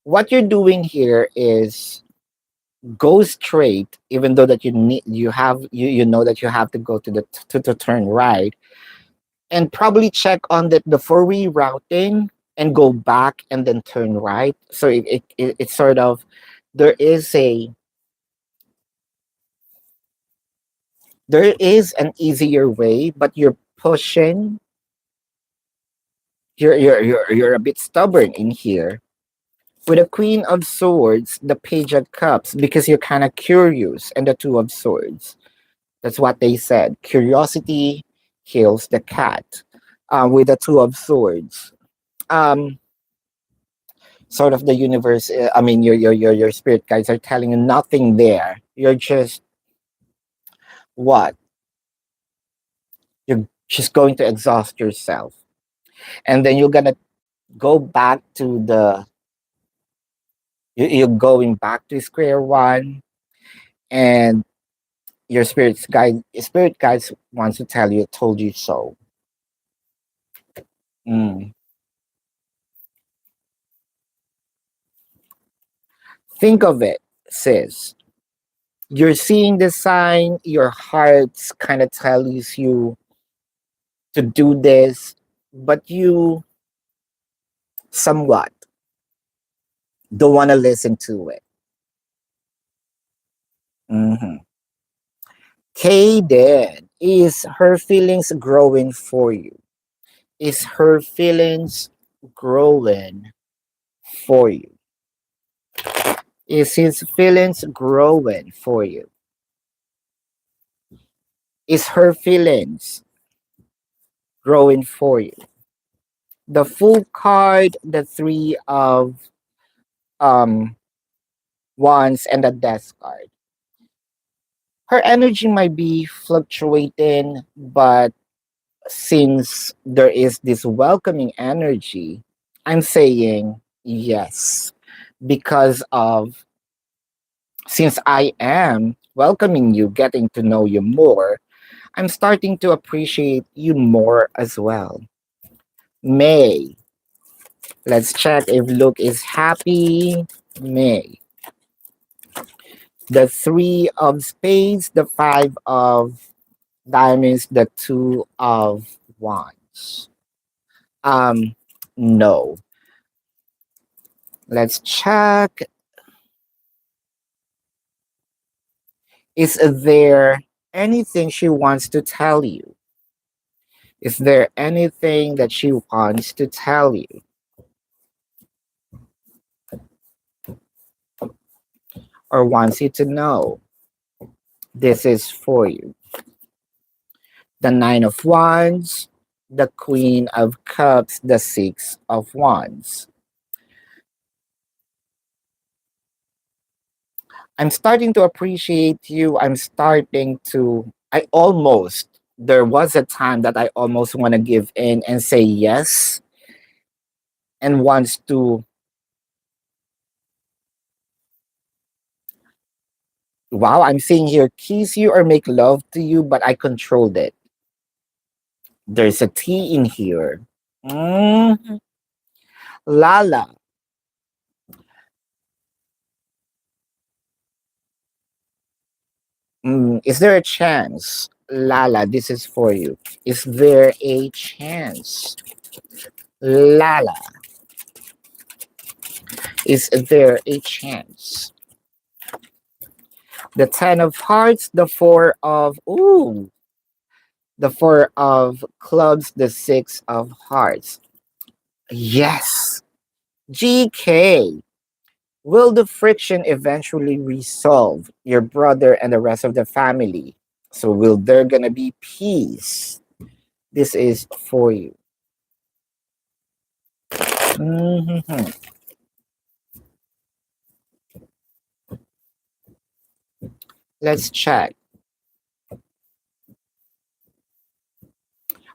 What you're doing here is go straight, even though that you know that you have to go to turn right, and probably check on the four-way routing and go back and then turn right. So it's sort of, there is a there is an easier way, but you're a bit stubborn in here. With a Queen of Swords, the Page of Cups, because you're kind of curious, and the Two of Swords. That's what they said. Curiosity kills the cat. With the Two of Swords, um, sort of the universe. I mean, your spirit guides are telling you nothing there. You're just what? You're just going to exhaust yourself, and then you're gonna go back to you're going back to square one, and spirit guides wants to tell you, told you so. Mm. Think of it, sis. You're seeing the sign, your heart kind of tells you to do this, but you somewhat don't want to listen to it. Hmm. Kaden, is her feelings growing for you? Is her feelings growing for you? Is his feelings growing for you? Is her feelings growing for you? The full card, the three of um wands, and the death card. Her energy might be fluctuating, but since there is this welcoming energy, I'm saying yes. Because of, since I am welcoming you, getting to know you more, I'm starting to appreciate you more as well. May. Let's check if Luke is happy. May. The three of spades, the five of diamonds, the two of wands. Um, no. Let's check. Is there anything she wants to tell you? Is there anything that she wants to tell you or wants you to know? This is for you. The Nine of Wands, the Queen of Cups, the Six of Wands. I'm starting to appreciate you. There was a time that I almost want to give in and say yes, and wants to, wow, I'm seeing here, kiss you or make love to you, but I controlled it. There's a T in here. Mm, Lala. Is there a chance? Lala, this is for you. Is there a chance? Lala, is there a chance? The Ten of Hearts, the Four of Clubs, the Six of Hearts. Yes. GK. Will the friction eventually resolve your brother and the rest of the family? So will there gonna be peace? This is for you. Mhm. Let's check.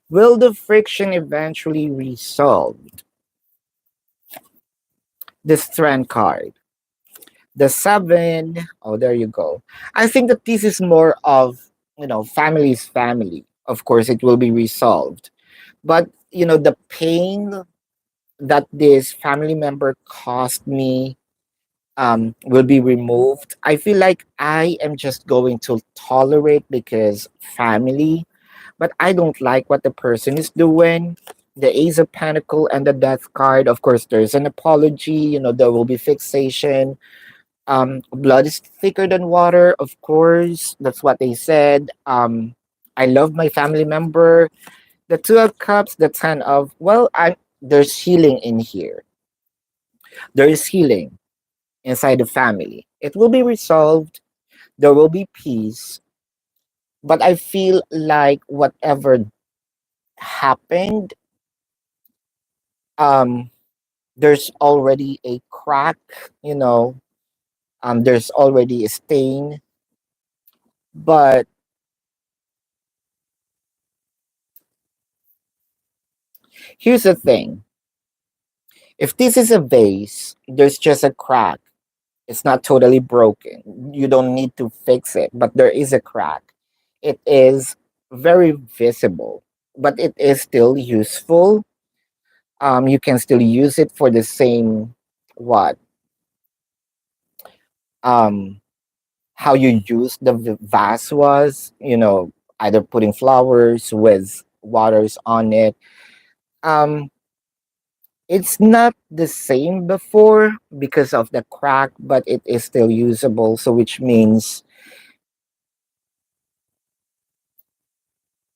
Will the friction eventually resolve? The strength card. The seven. Oh, there you go. I think that this is more of, family's family. Of course, it will be resolved. But, the pain that this family member caused me will be removed. I feel like I am just going to tolerate because family, but I don't like what the person is doing. The Ace of Pentacle and the Death card, of course, there's an apology, there will be fixation. Blood is thicker than water, of course. That's what they said. I love my family member. The Two of Cups, the Ten of, well, there's healing in here. There is healing inside the family. It will be resolved. There will be peace. But I feel like whatever happened, um, there's already a crack, you know, there's already a stain. But here's the thing, if this is a vase, there's just a crack. It's not totally broken. You don't need to fix it, but there is a crack. It is very visible, but it is still useful. You can still use it for the same what um how you use the vase was, either putting flowers with waters on it. um it's not the same before because of the crack, but it is still usable, so which means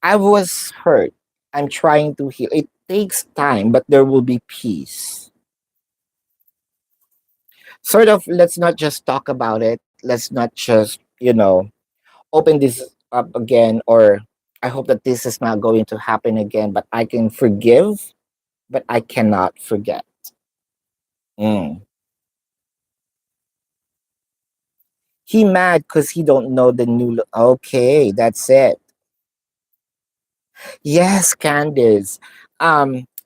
I was hurt. I'm trying to heal. It takes time, but there will be peace. Sort of, let's not just talk about it. Let's not just, open this up again, or I hope that this is not going to happen again, but I can forgive, but I cannot forget. Mm. He mad because he don't know the new. Okay, that's it. Yes, Candice.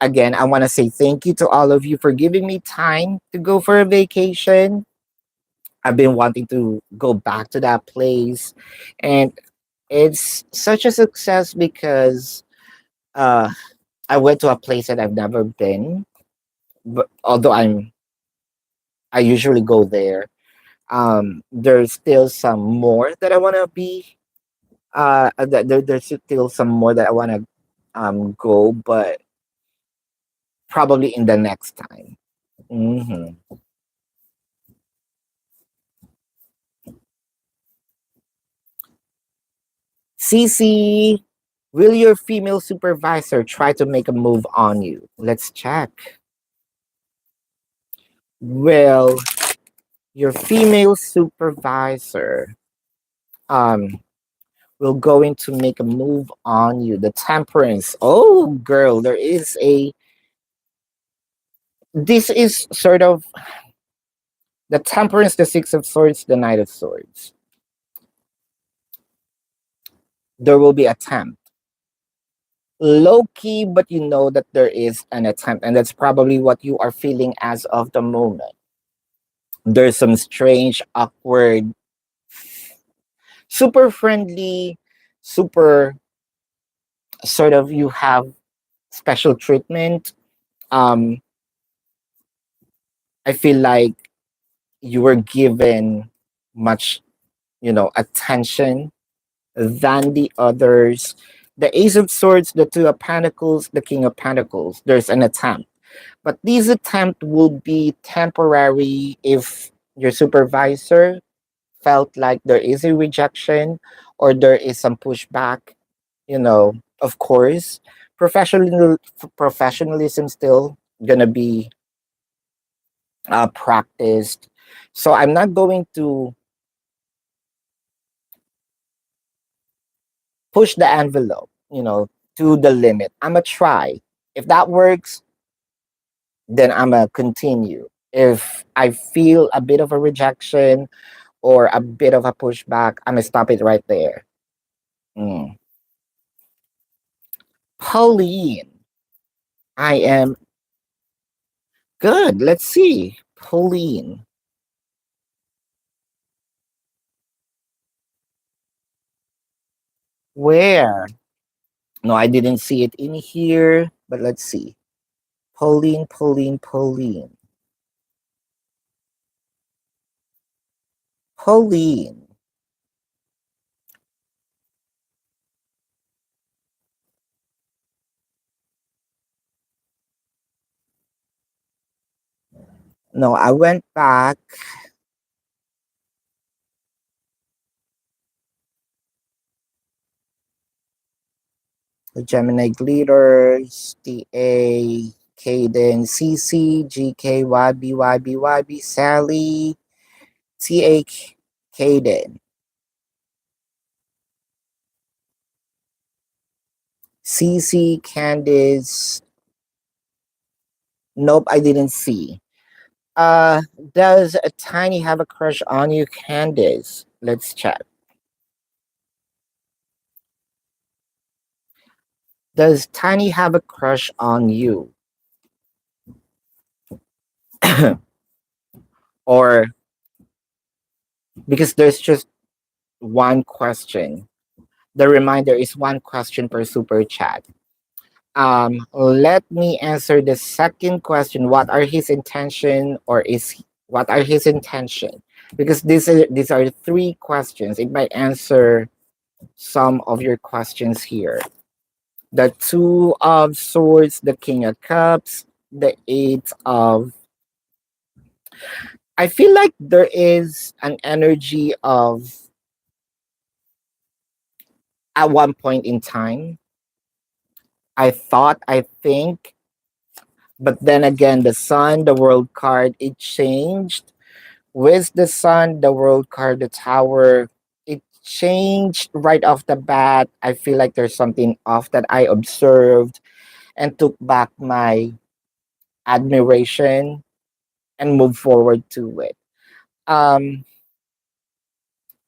Again, I want to say thank you to all of you for giving me time to go for a vacation. I've been wanting to go back to that place, and it's such a success because uh, I went to a place that I've never been. But although I usually go there, there's still some more that I want to be. There's still some more that I want to go, but probably in the next time. Hmm. Cece, will your female supervisor try to make a move on you? Let's check. Will your female supervisor um will going to make a move on you? The Temperance. Oh, girl, there is a. This is sort of the Temperance, the Six of Swords, the Knight of Swords. There will be attempt. Low key, but you know that there is an attempt, and that's probably what you are feeling as of the moment. There's some strange, awkward, super friendly, super sort of you have special treatment. Um, I feel like you were given much, attention than the others. The Ace of Swords, the Two of Pentacles, the King of Pentacles. There's an attempt, but this attempt will be temporary if your supervisor felt like there is a rejection or there is some pushback. Of course, professionalism still gonna be practiced. So I'm not going to push the envelope, to the limit. I'm gonna try. If that works, then I'm gonna continue. If I feel a bit of a rejection or a bit of a pushback, I'm gonna stop it right there. Mm. Pauline, I am good. Let's see. Pauline, where? No, I didn't see it in here, but let's see. Pauline, Pauline, Pauline. Pauline. No, I went back. The Gemini Glitters, DA, Caden, CC, GK, YB, YB, YB, Sally, TA, Caden, CC, Candice. Nope, I didn't see. Uh, does Tiny have a crush on you, Candice? Let's check. Does Tiny have a crush on you? Or because there's just one question. The reminder is one question per super chat. Let me answer the second question. What are his intention, or what are his intention? Because these are three questions. It might answer some of your questions here. The two of swords, the king of cups, the eight of. I feel like there is an energy of at one point in time. I think, but then again, the sun, the world card, it changed. With the sun, the world card, the tower, it changed right off the bat. I feel like there's something off that I observed and took back my admiration and moved forward to it. Um,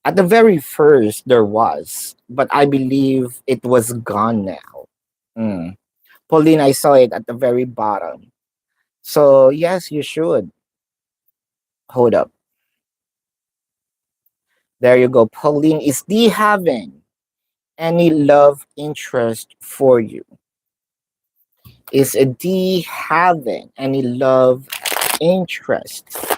at the very first, there was, but I believe it was gone now. Mm. Pauline, I saw it at the very bottom. So, yes, you should. Hold up. There you go. Pauline, is D having any love interest for you? Is D having any love interest?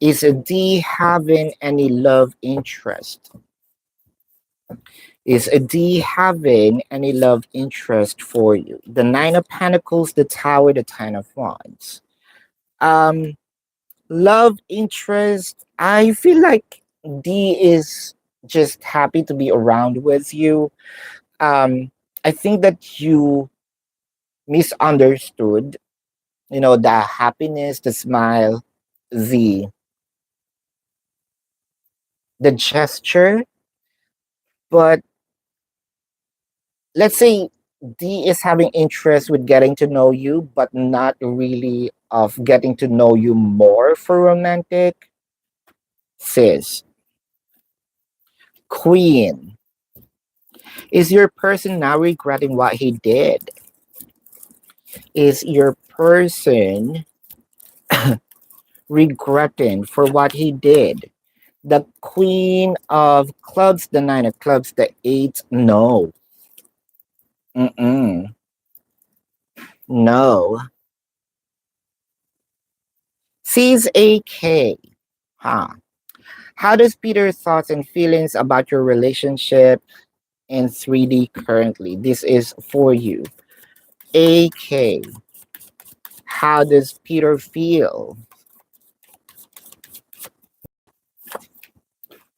Is D having any love interest? Is D having any love interest for you? The Nine of Pentacles, the Tower, the Ten of Wands. Um, love interest. I feel like D is just happy to be around with you. Um, I think that you misunderstood, the happiness, the smile, the the gesture. But let's say D is having interest with getting to know you, but not really of getting to know you more for romantic. Sis, Queen, is your person now regretting what he did? Is your person regretting for what he did? The Queen of Clubs, the Nine of Clubs, the Eight, no. Mm-mm. No. Sees a K. Huh. How does Peter's thoughts and feelings about your relationship in 3D currently? This is for you. AK. How does Peter feel?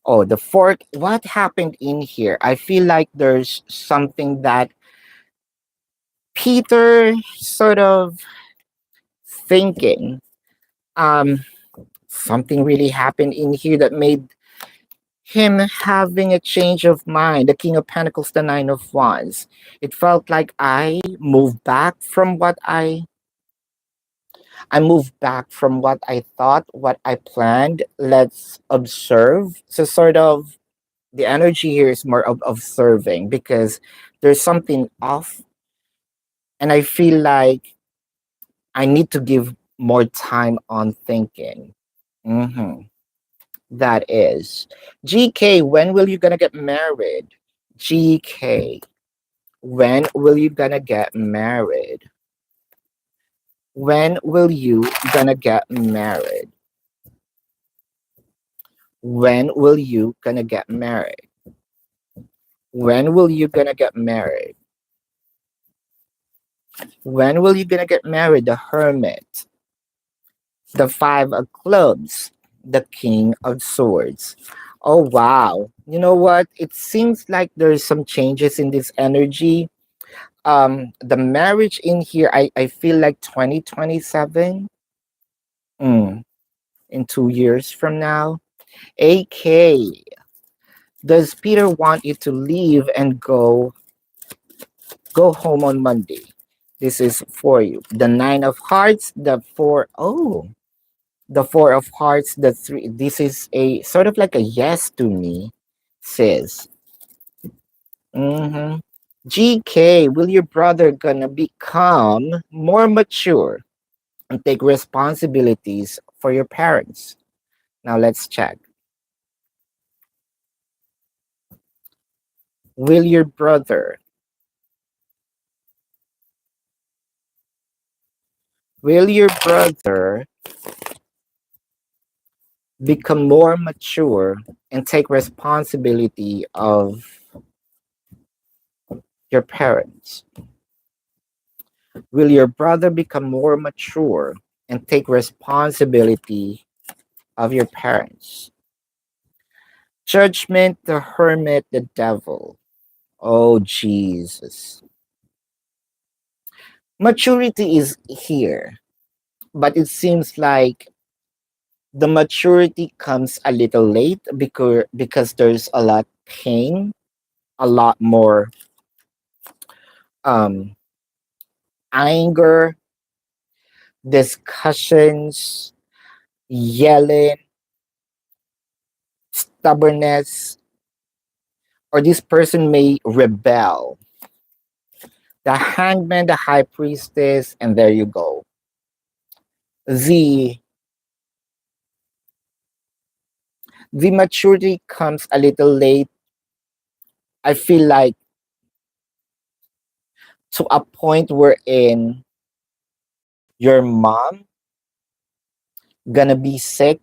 Oh, the fork. What happened in here? I feel like there's something that Peter sort of thinking. Um, Something really happened in here that made him having a change of mind. The King of Pentacles, the Nine of Wands. It felt like I moved back from what I moved back from what I thought, what I planned. Let's observe. So, sort of, the energy here is more of observing because there's something off, and I feel like I need to give more time on thinking. Hmm. That is. GK, when will you gonna get married? GK, when will you gonna get married? When will you gonna get married? When will you gonna get married? When will you gonna get married? When will you gonna get married? The Hermit, the Five of Clubs, the King of Swords. Oh wow. You know what? It seems like there's some changes in this energy. The marriage in here, I feel like 2027. Mm, in 2 years from now. AK, does Peter want you to leave and go home on Monday? This is for you. The Nine of Hearts, the four, oh, the Four of Hearts, the three. This is a sort of like a yes to me, sis. Mm-hmm. GK, will your brother gonna become more mature and take responsibilities for your parents? Now let's check. Will your brother, will your brother become more mature and take responsibility of your parents? Will your brother become more mature and take responsibility of your parents? Judgment, the Hermit, the Devil. Oh, Jesus. Maturity is here, but it seems like the maturity comes a little late because there's a lot pain, a lot more um, anger, discussions, yelling, stubbornness, or this person may rebel. The Hangman, the High Priestess, and there you go. The the maturity comes a little late. I feel like to a point wherein your mom gonna be sick,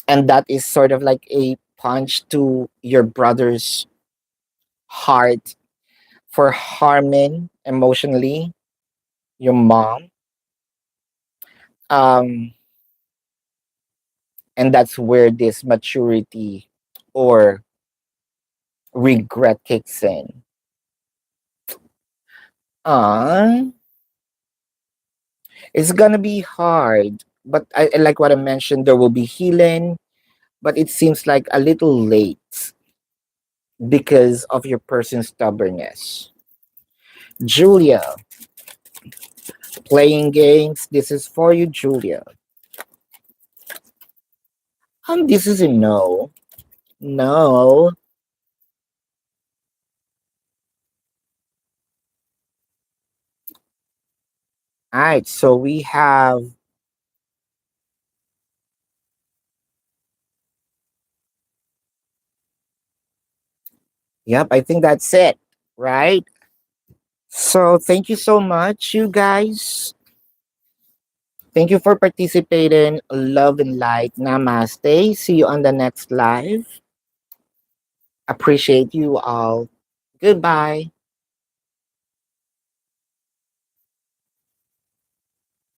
and that is sort of like a punch to your brother's heart for harming emotionally your mom. Um, and that's where this maturity or regret kicks in. Uh, it's gonna be hard, but I like what I mentioned. There will be healing, but it seems like a little late because of your person's stubbornness. Julia, playing games. This is for you, Julia. This is a no. No. All right, so we have, yep, I think that's it, right? So thank you so much, you guys. Thank you for participating. Love and light. Namaste. See you on the next live. Appreciate you all. Goodbye.